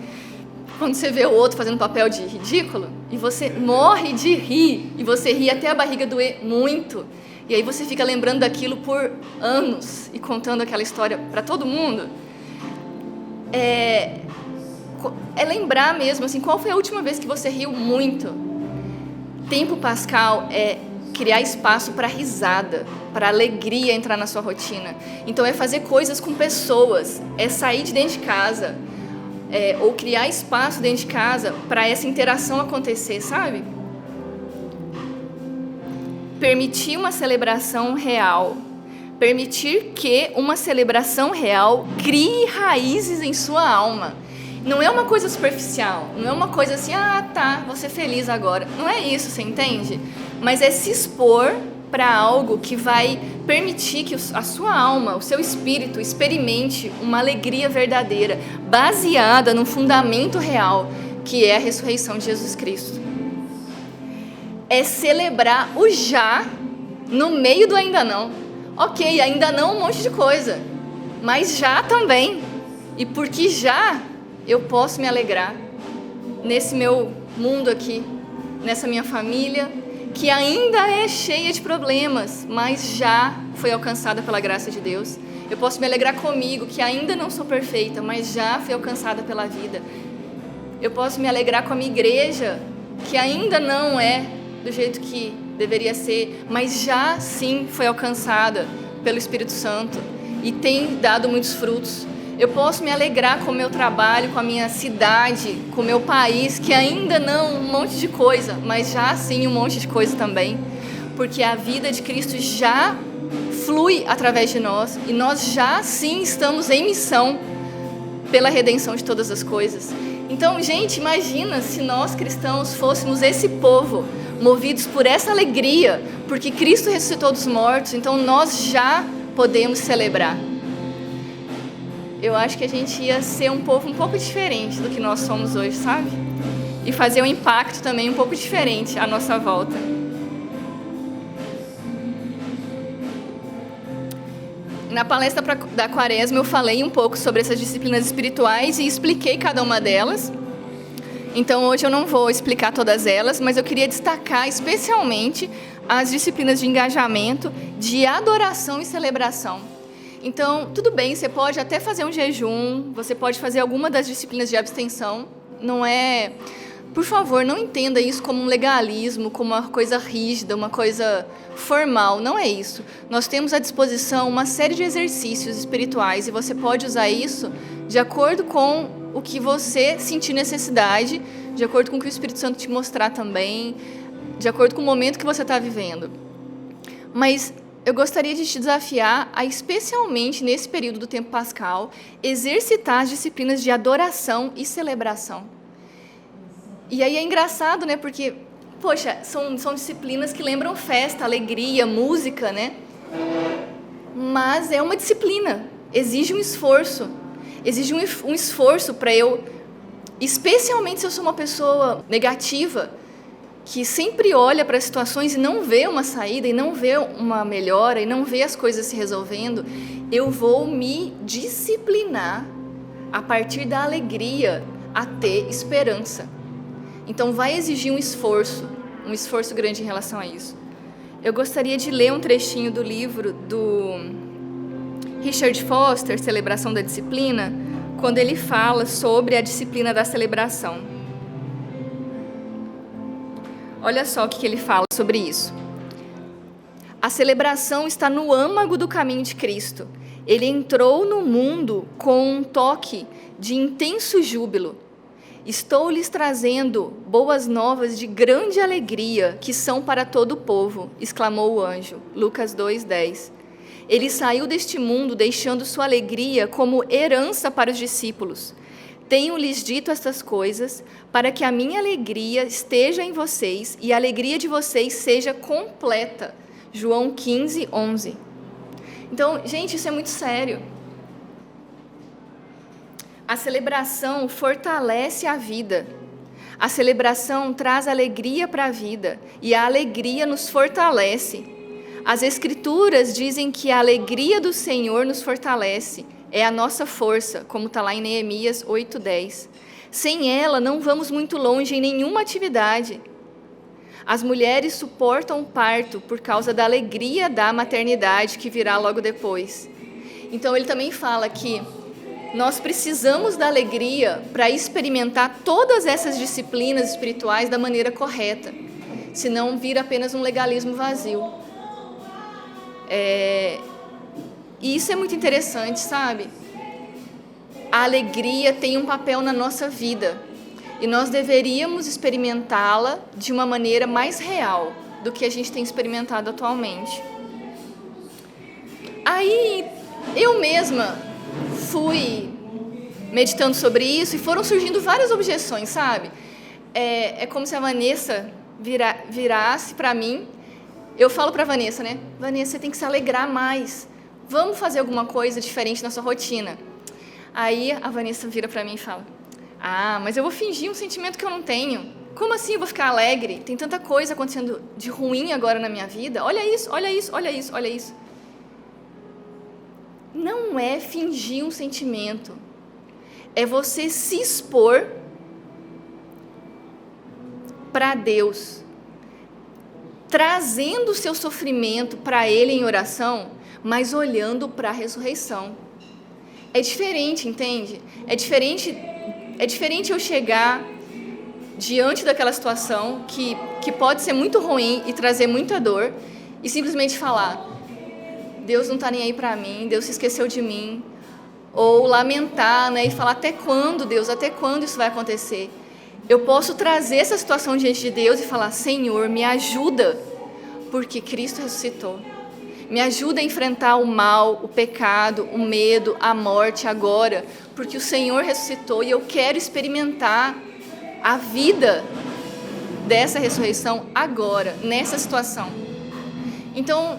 Quando você vê o outro fazendo papel de ridículo e você morre de rir, e você ri até a barriga doer muito, e aí você fica lembrando daquilo por anos e contando aquela história para todo mundo. É lembrar mesmo, assim, qual foi a última vez que você riu muito? Tempo pascal é criar espaço para risada, para alegria entrar na sua rotina. Então, é fazer coisas com pessoas, é sair de dentro de casa, ou criar espaço dentro de casa para essa interação acontecer, sabe? Permitir uma celebração real. Permitir que uma celebração real crie raízes em sua alma. Não é uma coisa superficial, não é uma coisa assim, vou ser feliz agora. Não é isso, você entende? Mas é se expor para algo que vai permitir que a sua alma, o seu espírito, experimente uma alegria verdadeira, baseada num fundamento real, que é a ressurreição de Jesus Cristo. É celebrar o já no meio do ainda não. Ok, ainda não um monte de coisa, mas já também. E porque já eu posso me alegrar nesse meu mundo aqui, nessa minha família, que ainda é cheia de problemas, mas já foi alcançada pela graça de Deus. Eu posso me alegrar comigo, que ainda não sou perfeita, mas já fui alcançada pela vida. Eu posso me alegrar com a minha igreja, que ainda não é do jeito que deveria ser, mas já sim foi alcançada pelo Espírito Santo e tem dado muitos frutos. Eu posso me alegrar com o meu trabalho, com a minha cidade, com o meu país, que ainda não um monte de coisa, mas já sim um monte de coisa também, porque a vida de Cristo já flui através de nós e nós já sim estamos em missão pela redenção de todas as coisas. Então, gente, imagina se nós cristãos fôssemos esse povo, movidos por essa alegria, porque Cristo ressuscitou dos mortos, então nós já podemos celebrar. Eu acho que a gente ia ser um povo um pouco diferente do que nós somos hoje, sabe? E fazer um impacto também um pouco diferente à nossa volta. Na palestra da Quaresma eu falei um pouco sobre essas disciplinas espirituais e expliquei cada uma delas. Então hoje eu não vou explicar todas elas, mas eu queria destacar especialmente as disciplinas de engajamento, de adoração e celebração. Então, tudo bem, você pode até fazer um jejum, você pode fazer alguma das disciplinas de abstenção, não é... Por favor, não entenda isso como um legalismo, como uma coisa rígida, uma coisa formal, não é isso. Nós temos à disposição uma série de exercícios espirituais e você pode usar isso de acordo com o que você sentir necessidade, de acordo com o que o Espírito Santo te mostrar também, de acordo com o momento que você está vivendo. Mas eu gostaria de te desafiar a, especialmente nesse período do tempo pascal, exercitar as disciplinas de adoração e celebração. E aí é engraçado, né? Porque, poxa, são disciplinas que lembram festa, alegria, música, né? Mas é uma disciplina, exige um esforço. Exige um esforço para eu, especialmente se eu sou uma pessoa negativa, que sempre olha para as situações e não vê uma saída, e não vê uma melhora, e não vê as coisas se resolvendo, eu vou me disciplinar a partir da alegria a ter esperança. Então vai exigir um esforço grande em relação a isso. Eu gostaria de ler um trechinho do livro do Richard Foster, Celebração da Disciplina, quando ele fala sobre a disciplina da celebração. Olha só o que ele fala sobre isso. A celebração está no âmago do caminho de Cristo. Ele entrou no mundo com um toque de intenso júbilo. Estou lhes trazendo boas novas de grande alegria, que são para todo o povo, exclamou o anjo. Lucas 2:10. Ele saiu deste mundo deixando sua alegria como herança para os discípulos. Tenho-lhes dito estas coisas para que a minha alegria esteja em vocês e a alegria de vocês seja completa. João 15:11. Então, gente, isso é muito sério. A celebração fortalece a vida. A celebração traz alegria para a vida e a alegria nos fortalece. As Escrituras dizem que a alegria do Senhor nos fortalece. É a nossa força, como está lá em Neemias 8:10. Sem ela, não vamos muito longe em nenhuma atividade. As mulheres suportam o parto por causa da alegria da maternidade que virá logo depois. Então, ele também fala que nós precisamos da alegria para experimentar todas essas disciplinas espirituais da maneira correta, senão vira apenas um legalismo vazio. E isso é muito interessante, sabe? A alegria tem um papel na nossa vida e nós deveríamos experimentá-la de uma maneira mais real do que a gente tem experimentado atualmente. Aí, eu mesma fui meditando sobre isso e foram surgindo várias objeções, sabe? É como se a Vanessa virasse para mim. Eu falo para a Vanessa, né? Vanessa, você tem que se alegrar mais. Vamos fazer alguma coisa diferente na sua rotina. Aí a Vanessa vira para mim e fala: ah, mas eu vou fingir um sentimento que eu não tenho. Como assim eu vou ficar alegre? Tem tanta coisa acontecendo de ruim agora na minha vida. Olha isso, olha isso, olha isso, olha isso. Não é fingir um sentimento. É você se expor para Deus, trazendo o seu sofrimento para Ele em oração, mas olhando para a ressurreição. É diferente, entende? É diferente eu chegar diante daquela situação que pode ser muito ruim e trazer muita dor e simplesmente falar: Deus não está nem aí para mim, Deus se esqueceu de mim. Ou lamentar, né, e falar, até quando, Deus, até quando isso vai acontecer? Eu posso trazer essa situação diante de Deus e falar, Senhor, me ajuda, porque Cristo ressuscitou. Me ajuda a enfrentar o mal, o pecado, o medo, a morte agora, porque o Senhor ressuscitou e eu quero experimentar a vida dessa ressurreição agora, nessa situação. Então,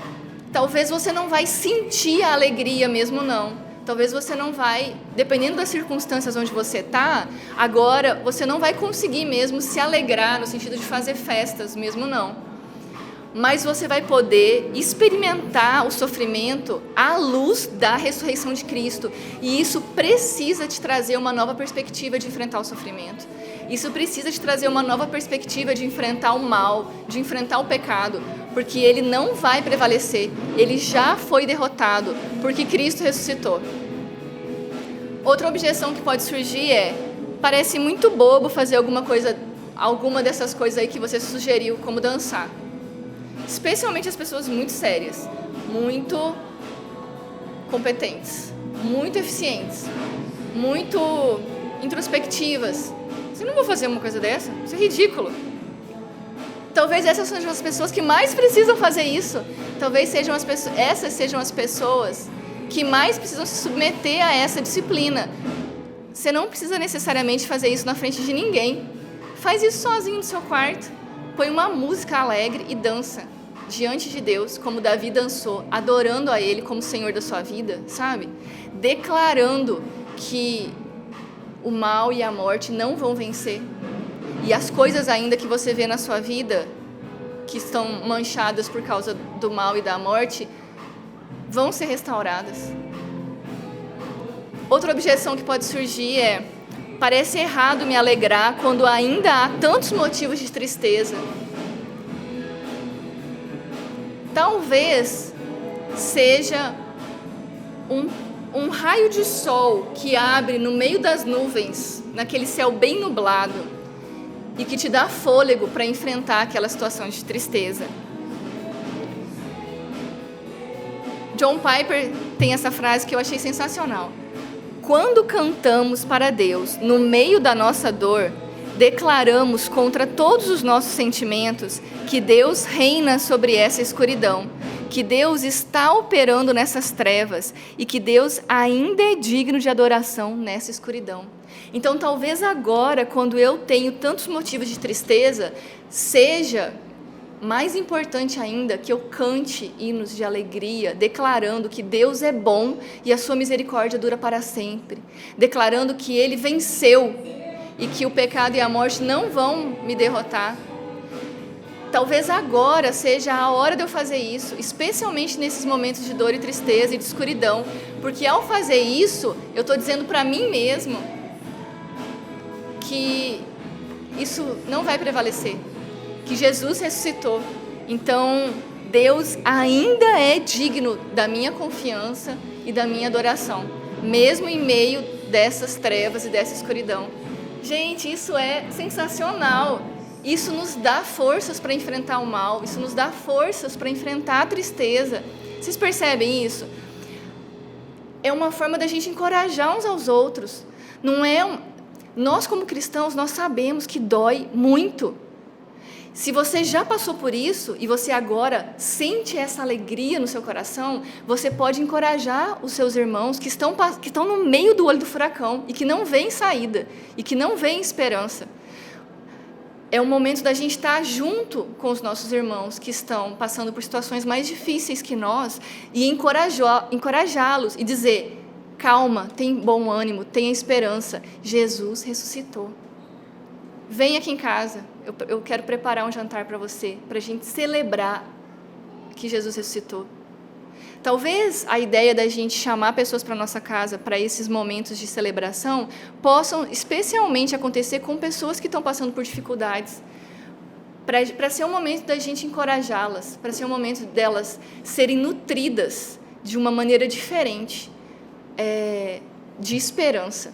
talvez você não vai sentir a alegria mesmo não. Talvez você não vai, dependendo das circunstâncias onde você está, agora você não vai conseguir mesmo se alegrar no sentido de fazer festas mesmo não. Mas você vai poder experimentar o sofrimento à luz da ressurreição de Cristo. E isso precisa te trazer uma nova perspectiva de enfrentar o sofrimento. Isso precisa te trazer uma nova perspectiva de enfrentar o mal, de enfrentar o pecado, porque ele não vai prevalecer, ele já foi derrotado, porque Cristo ressuscitou. Outra objeção que pode surgir é, parece muito bobo fazer alguma dessas coisas aí que você sugeriu, como dançar. Especialmente as pessoas muito sérias, muito competentes, muito eficientes, muito introspectivas. Você não vai fazer uma coisa dessa? Isso é ridículo. Talvez essas sejam as pessoas que mais precisam fazer isso. Talvez essas sejam as pessoas que mais precisam se submeter a essa disciplina. Você não precisa necessariamente fazer isso na frente de ninguém. Faz isso sozinho no seu quarto. Põe uma música alegre e dança diante de Deus, como Davi dançou, adorando a Ele como Senhor da sua vida, sabe? Declarando que o mal e a morte não vão vencer. E as coisas ainda que você vê na sua vida, que estão manchadas por causa do mal e da morte, vão ser restauradas. Outra objeção que pode surgir é, parece errado me alegrar quando ainda há tantos motivos de tristeza. Talvez seja um raio de sol que abre no meio das nuvens, naquele céu bem nublado, e que te dá fôlego para enfrentar aquela situação de tristeza. John Piper tem essa frase que eu achei sensacional. Quando cantamos para Deus no meio da nossa dor, declaramos contra todos os nossos sentimentos que Deus reina sobre essa escuridão, que Deus está operando nessas trevas e que Deus ainda é digno de adoração nessa escuridão. Então, talvez agora, quando eu tenho tantos motivos de tristeza, seja mais importante ainda que eu cante hinos de alegria, declarando que Deus é bom e a sua misericórdia dura para sempre, declarando que Ele venceu e que o pecado e a morte não vão me derrotar. Talvez agora seja a hora de eu fazer isso, especialmente nesses momentos de dor e tristeza e de escuridão, porque ao fazer isso, eu estou dizendo para mim mesmo que isso não vai prevalecer, que Jesus ressuscitou. Então, Deus ainda é digno da minha confiança e da minha adoração, mesmo em meio dessas trevas e dessa escuridão. Gente, isso é sensacional. Isso nos dá forças para enfrentar o mal, isso nos dá forças para enfrentar a tristeza. Vocês percebem isso? É uma forma da gente encorajar uns aos outros. Nós, como cristãos, nós sabemos que dói muito. Se você já passou por isso e você agora sente essa alegria no seu coração, você pode encorajar os seus irmãos que estão no meio do olho do furacão e que não veem saída e que não veem esperança. É o momento da gente estar junto com os nossos irmãos que estão passando por situações mais difíceis que nós e encorajá-los e dizer, calma, tem bom ânimo, tenha esperança, Jesus ressuscitou. Vem aqui em casa, eu quero preparar um jantar para você, para a gente celebrar que Jesus ressuscitou. Talvez a ideia da gente chamar pessoas para a nossa casa para esses momentos de celebração possam especialmente acontecer com pessoas que estão passando por dificuldades, para ser um momento da gente encorajá-las, para ser um momento delas serem nutridas de uma maneira diferente, de esperança,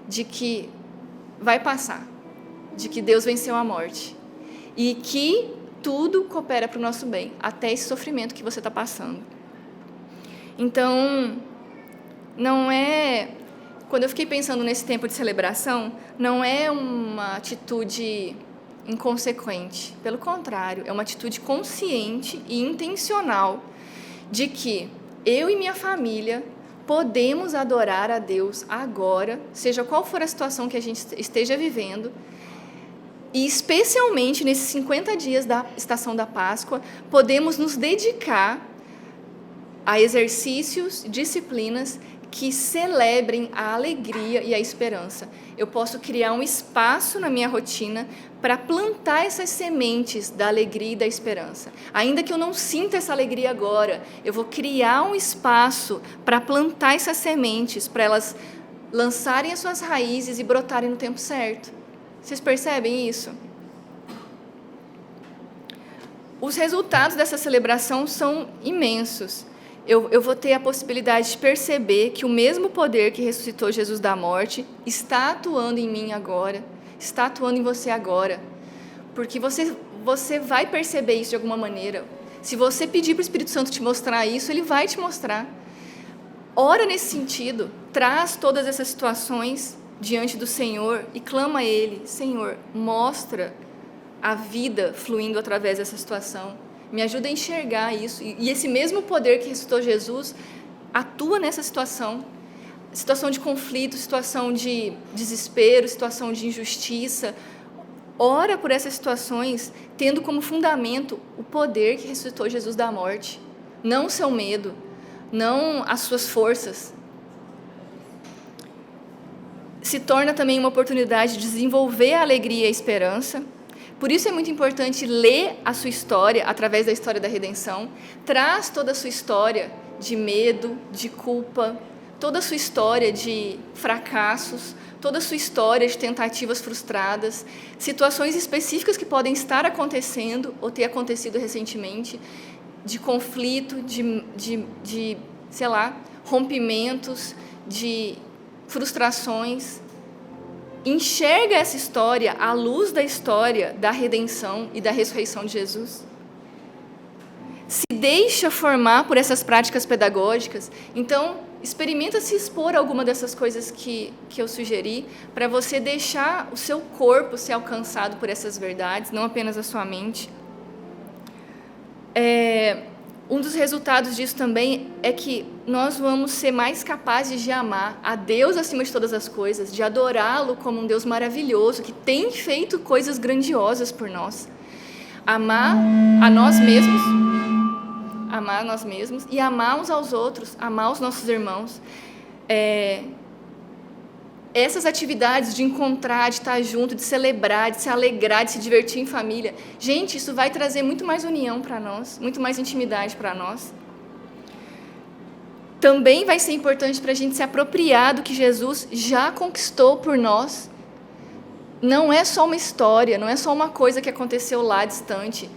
de que vai passar, de que Deus venceu a morte e que tudo coopera para o nosso bem, até esse sofrimento que você está passando. Então, não é... Quando eu fiquei pensando nesse tempo de celebração, não é uma atitude inconsequente. Pelo contrário, é uma atitude consciente e intencional de que eu e minha família podemos adorar a Deus agora, seja qual for a situação que a gente esteja vivendo, e especialmente nesses 50 dias da estação da Páscoa, podemos nos dedicar a exercícios, disciplinas que celebrem a alegria e a esperança. Eu posso criar um espaço na minha rotina para plantar essas sementes da alegria e da esperança. Ainda que eu não sinta essa alegria agora, eu vou criar um espaço para plantar essas sementes, para elas lançarem as suas raízes e brotarem no tempo certo. Vocês percebem isso? Os resultados dessa celebração são imensos. Eu vou ter a possibilidade de perceber que o mesmo poder que ressuscitou Jesus da morte está atuando em mim agora, está atuando em você agora. Porque você vai perceber isso de alguma maneira. Se você pedir para o Espírito Santo te mostrar isso, ele vai te mostrar. Ora nesse sentido, traz todas essas situações diante do Senhor e clama a Ele: Senhor, mostra a vida fluindo através dessa situação. Me ajuda a enxergar isso. E esse mesmo poder que ressuscitou Jesus atua nessa situação. Situação de conflito, situação de desespero, situação de injustiça. Ora por essas situações, tendo como fundamento o poder que ressuscitou Jesus da morte. Não o seu medo, não as suas forças. Se torna também uma oportunidade de desenvolver a alegria e a esperança. Por isso é muito importante ler a sua história através da história da redenção. Traz toda a sua história de medo, de culpa, toda a sua história de fracassos, toda a sua história de tentativas frustradas, situações específicas que podem estar acontecendo ou ter acontecido recentemente, de conflito, de sei lá, rompimentos, de frustrações. Enxerga essa história à luz da história da redenção e da ressurreição de Jesus. Se deixa formar por essas práticas pedagógicas. Então, experimenta se expor a alguma dessas coisas que eu sugeri, para você deixar o seu corpo ser alcançado por essas verdades, não apenas a sua mente. Um dos resultados disso também é que nós vamos ser mais capazes de amar a Deus acima de todas as coisas, de adorá-lo como um Deus maravilhoso, que tem feito coisas grandiosas por nós. Amar a nós mesmos e amar uns aos outros, amar os nossos irmãos. Essas atividades de encontrar, de estar junto, de celebrar, de se alegrar, de se divertir em família. Gente, isso vai trazer muito mais união para nós, muito mais intimidade para nós. Também vai ser importante para a gente se apropriar do que Jesus já conquistou por nós. Não é só uma história, não é só uma coisa que aconteceu lá distante.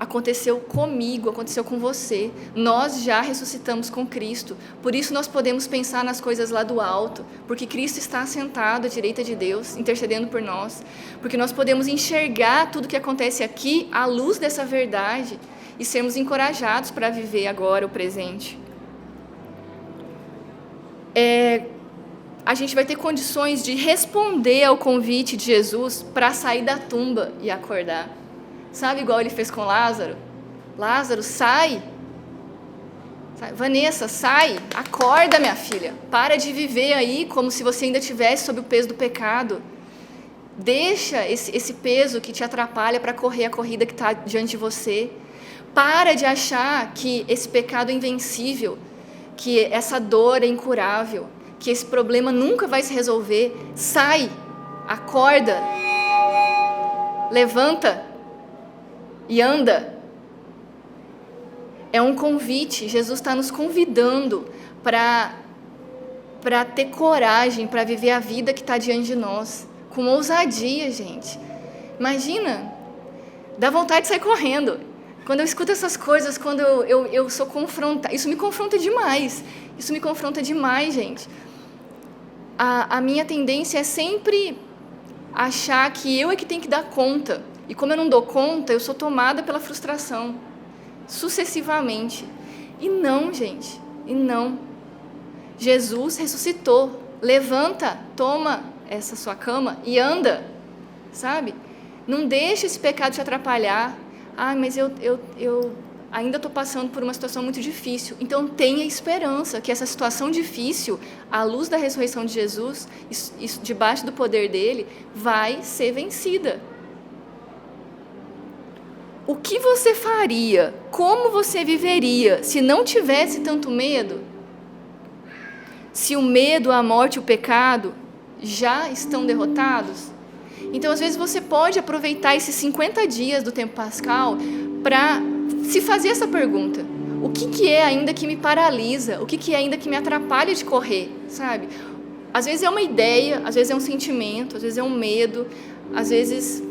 Aconteceu comigo, aconteceu com você. Nós já ressuscitamos com Cristo. Por isso nós podemos pensar nas coisas lá do alto, porque Cristo está assentado à direita de Deus, intercedendo por nós. Porque nós podemos enxergar tudo que acontece aqui à luz dessa verdade e sermos encorajados para viver agora o presente. A gente vai ter condições de responder ao convite de Jesus para sair da tumba e acordar. Sabe, igual ele fez com Lázaro? Lázaro, sai. Vanessa, sai. Acorda, minha filha. Para de viver aí como se você ainda estivesse sob o peso do pecado. Deixa esse peso que te atrapalha para correr a corrida que está diante de você. Para de achar que esse pecado é invencível, que essa dor é incurável, que esse problema nunca vai se resolver. Sai. Acorda. Levanta. E anda. É um convite. Jesus está nos convidando para ter coragem, para viver a vida que está diante de nós, com ousadia, gente. Imagina, dá vontade de sair correndo. Quando eu escuto essas coisas, quando eu sou confrontada, isso me confronta demais. Isso me confronta demais, gente. A minha tendência é sempre achar que eu é que tenho que dar conta. E como eu não dou conta, eu sou tomada pela frustração, sucessivamente. E não, gente, E não. Jesus ressuscitou. Levanta, toma essa sua cama e anda, sabe? Não deixe esse pecado te atrapalhar. Mas eu ainda estou passando por uma situação muito difícil. Então tenha esperança que essa situação difícil, à luz da ressurreição de Jesus, isso, debaixo do poder dele, vai ser vencida. O que você faria? Como você viveria se não tivesse tanto medo? Se o medo, a morte e o pecado já estão derrotados? Então, às vezes, você pode aproveitar esses 50 dias do tempo pascal para se fazer essa pergunta. O que é ainda que me paralisa? O que é ainda que me atrapalha de correr? Sabe? Às vezes é uma ideia, às vezes é um sentimento, às vezes é um medo, às vezes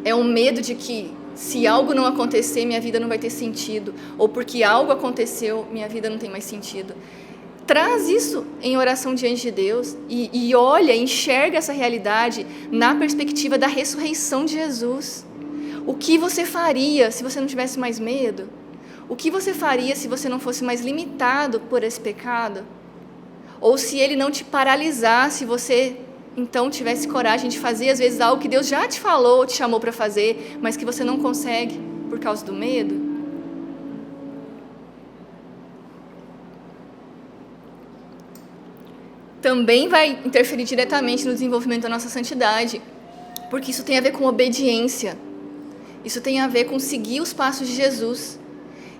é um medo de que se algo não acontecer, minha vida não vai ter sentido, ou porque algo aconteceu, minha vida não tem mais sentido. Traz isso em oração diante de Deus e olha, enxerga essa realidade na perspectiva da ressurreição de Jesus. O que você faria se você não tivesse mais medo? O que você faria se você não fosse mais limitado por esse pecado? Ou se ele não te paralisasse, você então tivesse coragem de fazer, às vezes, algo que Deus já te falou, te chamou para fazer, mas que você não consegue por causa do medo? Também vai interferir diretamente no desenvolvimento da nossa santidade, porque isso tem a ver com obediência, isso tem a ver com seguir os passos de Jesus,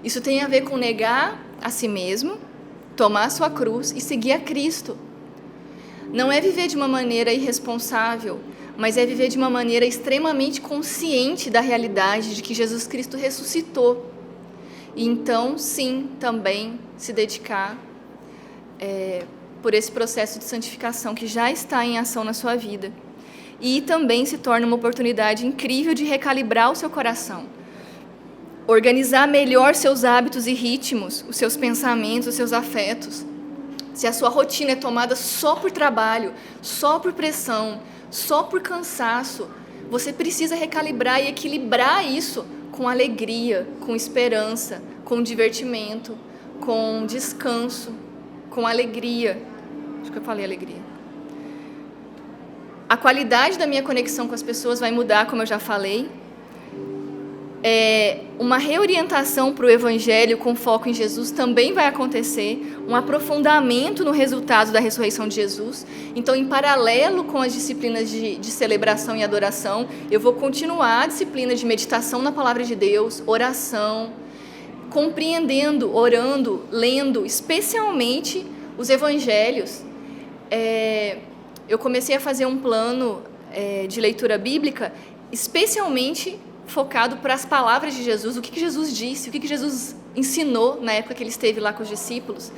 isso tem a ver com negar a si mesmo, tomar a sua cruz e seguir a Cristo. Não é viver de uma maneira irresponsável, mas é viver de uma maneira extremamente consciente da realidade de que Jesus Cristo ressuscitou. E então, sim, também se dedicar por esse processo de santificação que já está em ação na sua vida. E também se torna uma oportunidade incrível de recalibrar o seu coração, organizar melhor seus hábitos e ritmos, os seus pensamentos, os seus afetos. Se a sua rotina é tomada só por trabalho, só por pressão, só por cansaço, você precisa recalibrar e equilibrar isso com alegria, com esperança, com divertimento, com descanso, com alegria. Acho que eu falei alegria. A qualidade da minha conexão com as pessoas vai mudar, como eu já falei. Uma reorientação para o Evangelho com foco em Jesus também vai acontecer, um aprofundamento no resultado da ressurreição de Jesus. Então, em paralelo com as disciplinas de celebração e adoração, eu vou continuar a disciplina de meditação na Palavra de Deus, oração, compreendendo, orando, lendo, especialmente os Evangelhos. Eu comecei a fazer um plano de leitura bíblica, especialmente focado para as palavras de Jesus, o que Jesus disse, o que Jesus ensinou na época que ele esteve lá com os discípulos.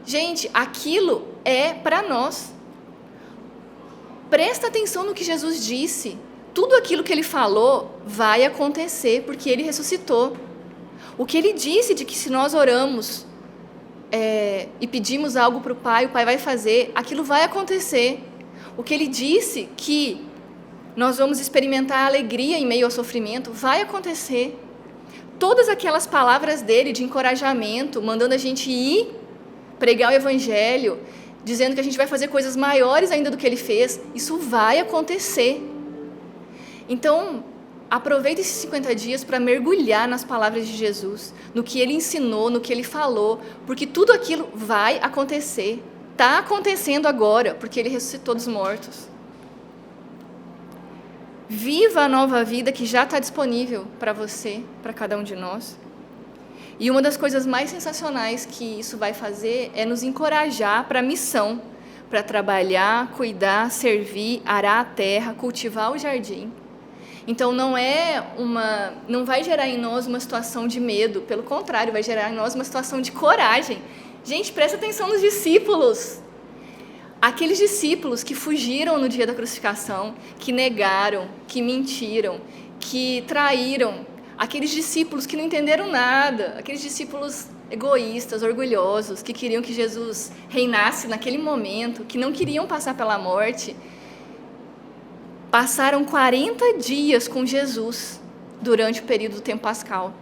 Gente, aquilo é para nós. Presta atenção no que Jesus disse. Tudo aquilo que ele falou vai acontecer, porque ele ressuscitou. O que ele disse de que se nós oramos e pedimos algo para o Pai vai fazer, aquilo vai acontecer. O que ele disse que nós vamos experimentar alegria em meio ao sofrimento, vai acontecer. Todas aquelas palavras dele de encorajamento, mandando a gente ir pregar o Evangelho, dizendo que a gente vai fazer coisas maiores ainda do que ele fez, isso vai acontecer. Então, aproveita esses 50 dias para mergulhar nas palavras de Jesus, no que ele ensinou, no que ele falou, porque tudo aquilo vai acontecer. Está acontecendo agora, porque ele ressuscitou dos mortos. Viva a nova vida que já está disponível para você, para cada um de nós. E uma das coisas mais sensacionais que isso vai fazer é nos encorajar para a missão, para trabalhar, cuidar, servir, arar a terra, cultivar o jardim. Então não vai gerar em nós uma situação de medo, pelo contrário, vai gerar em nós uma situação de coragem. Gente, presta atenção nos discípulos. Aqueles discípulos que fugiram no dia da crucificação, que negaram, que mentiram, que traíram, aqueles discípulos que não entenderam nada, aqueles discípulos egoístas, orgulhosos, que queriam que Jesus reinasse naquele momento, que não queriam passar pela morte, passaram 40 dias com Jesus durante o período do tempo pascal.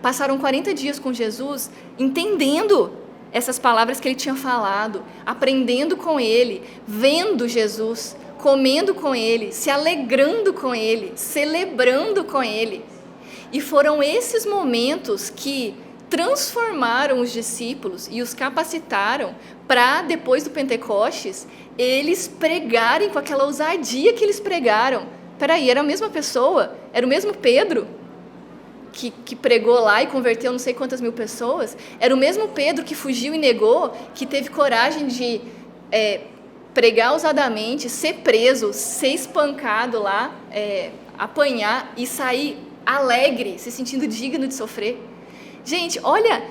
Passaram 40 dias com Jesus entendendo essas palavras que ele tinha falado, aprendendo com ele, vendo Jesus, comendo com ele, se alegrando com ele, celebrando com ele. E foram esses momentos que transformaram os discípulos e os capacitaram para, depois do Pentecostes, eles pregarem com aquela ousadia que eles pregaram. Peraí, era a mesma pessoa? Era o mesmo Pedro que pregou lá e converteu não sei quantas mil pessoas? Era o mesmo Pedro que fugiu e negou, que teve coragem de pregar ousadamente, ser preso, ser espancado lá, apanhar e sair alegre, se sentindo digno de sofrer? Gente, olha,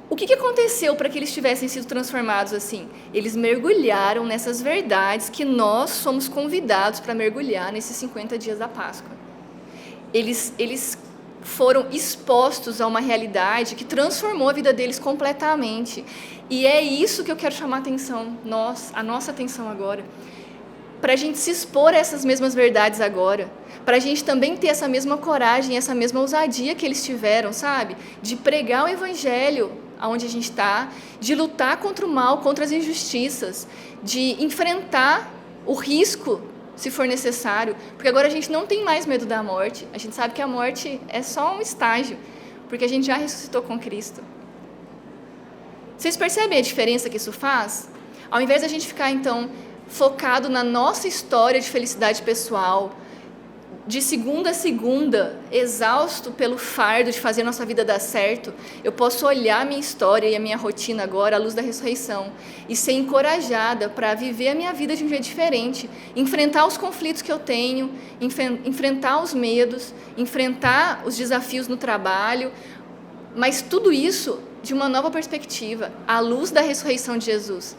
o que aconteceu para que eles tivessem sido transformados assim? Eles mergulharam nessas verdades que nós somos convidados para mergulhar nesses 50 dias da Páscoa. Eles foram expostos a uma realidade que transformou a vida deles completamente. E é isso que eu quero chamar a nossa atenção agora. Para a gente se expor a essas mesmas verdades agora. Para a gente também ter essa mesma coragem, essa mesma ousadia que eles tiveram, sabe? De pregar o Evangelho aonde a gente está, de lutar contra o mal, contra as injustiças, de enfrentar o risco, se for necessário, porque agora a gente não tem mais medo da morte, a gente sabe que a morte é só um estágio, porque a gente já ressuscitou com Cristo. Vocês percebem a diferença que isso faz? Ao invés da gente ficar, então, focado na nossa história de felicidade pessoal, de segunda a segunda, exausto pelo fardo de fazer nossa vida dar certo, eu posso olhar a minha história e a minha rotina agora à luz da ressurreição e ser encorajada para viver a minha vida de um jeito diferente, enfrentar os conflitos que eu tenho, enfrentar os medos, enfrentar os desafios no trabalho, mas tudo isso de uma nova perspectiva, à luz da ressurreição de Jesus.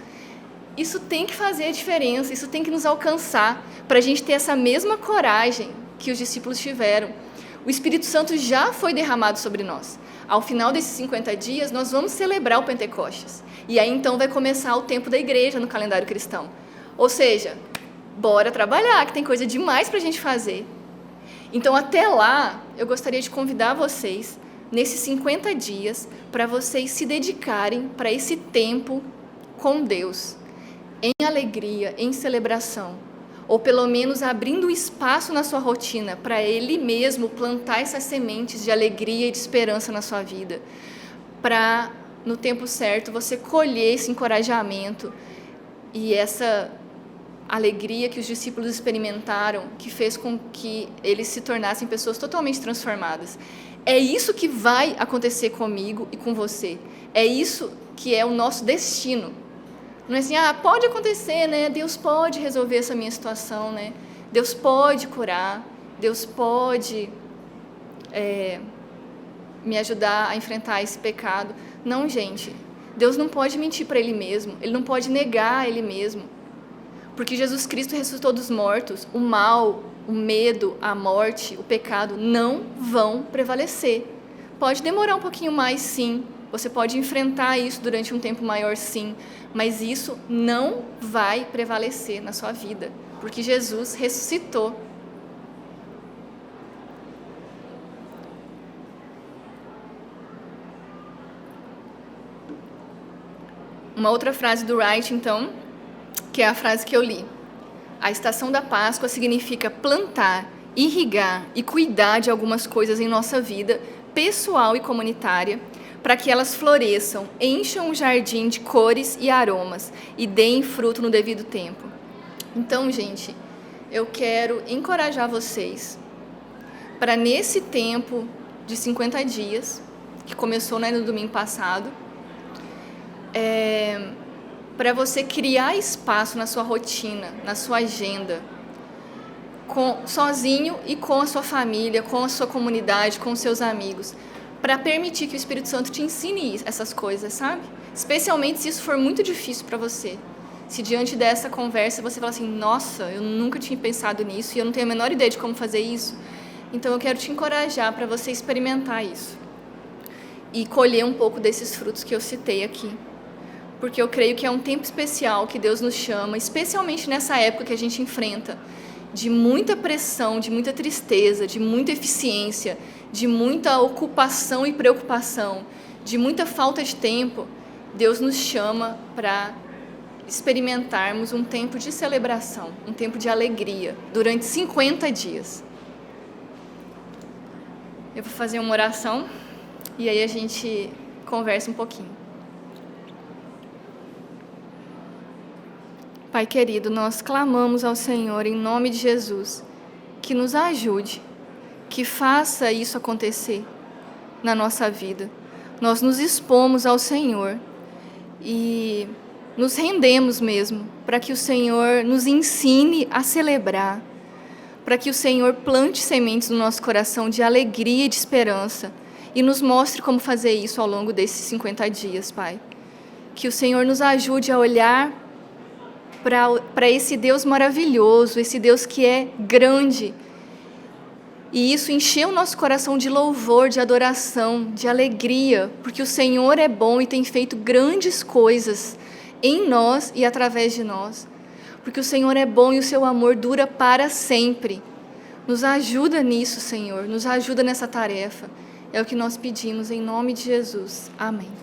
Isso tem que fazer a diferença, isso tem que nos alcançar para a gente ter essa mesma coragem que os discípulos tiveram. O Espírito Santo já foi derramado sobre nós. Ao final desses 50 dias, nós vamos celebrar o Pentecostes. E aí, então, vai começar o tempo da igreja no calendário cristão. Ou seja, bora trabalhar, que tem coisa demais para a gente fazer. Então, até lá, eu gostaria de convidar vocês, nesses 50 dias, para vocês se dedicarem para esse tempo com Deus, em alegria, em celebração, ou pelo menos abrindo espaço na sua rotina para Ele mesmo plantar essas sementes de alegria e de esperança na sua vida, para, no tempo certo, você colher esse encorajamento e essa alegria que os discípulos experimentaram, que fez com que eles se tornassem pessoas totalmente transformadas. É isso que vai acontecer comigo e com você. É isso que é o nosso destino. Não é assim, pode acontecer, né? Deus pode resolver essa minha situação, né? Deus pode curar, Deus pode me ajudar a enfrentar esse pecado. Não, gente. Deus não pode mentir para Ele mesmo, Ele não pode negar a Ele mesmo. Porque Jesus Cristo ressuscitou dos mortos, o mal, o medo, a morte, o pecado não vão prevalecer. Pode demorar um pouquinho mais, sim. Você pode enfrentar isso durante um tempo maior, sim, mas isso não vai prevalecer na sua vida, porque Jesus ressuscitou. Uma outra frase do Wright, então, que é a frase que eu li. A estação da Páscoa significa plantar, irrigar e cuidar de algumas coisas em nossa vida, pessoal e comunitária, para que elas floresçam, encham o jardim de cores e aromas e deem fruto no devido tempo. Então, gente, eu quero encorajar vocês para, nesse tempo de 50 dias, que começou no domingo passado, para você criar espaço na sua rotina, na sua agenda, sozinho e com a sua família, com a sua comunidade, com os seus amigos, para permitir que o Espírito Santo te ensine essas coisas, sabe? Especialmente se isso for muito difícil para você. Se diante dessa conversa você fala assim, nossa, eu nunca tinha pensado nisso e eu não tenho a menor ideia de como fazer isso. Então eu quero te encorajar para você experimentar isso e colher um pouco desses frutos que eu citei aqui. Porque eu creio que é um tempo especial que Deus nos chama, especialmente nessa época que a gente enfrenta, de muita pressão, de muita tristeza, de muita eficiência, de muita ocupação e preocupação, de muita falta de tempo. Deus nos chama para experimentarmos um tempo de celebração, um tempo de alegria, durante 50 dias. Eu vou fazer uma oração e aí a gente conversa um pouquinho. Pai querido, nós clamamos ao Senhor em nome de Jesus, que nos ajude, que faça isso acontecer na nossa vida. Nós nos expomos ao Senhor e nos rendemos mesmo, para que o Senhor nos ensine a celebrar, para que o Senhor plante sementes no nosso coração de alegria e de esperança e nos mostre como fazer isso ao longo desses 50 dias, Pai. Que o Senhor nos ajude a olhar para esse Deus maravilhoso, esse Deus que é grande, e isso encheu o nosso coração de louvor, de adoração, de alegria, porque o Senhor é bom e tem feito grandes coisas em nós e através de nós. Porque o Senhor é bom e o seu amor dura para sempre. Nos ajuda nisso, Senhor, nos ajuda nessa tarefa. É o que nós pedimos em nome de Jesus. Amém.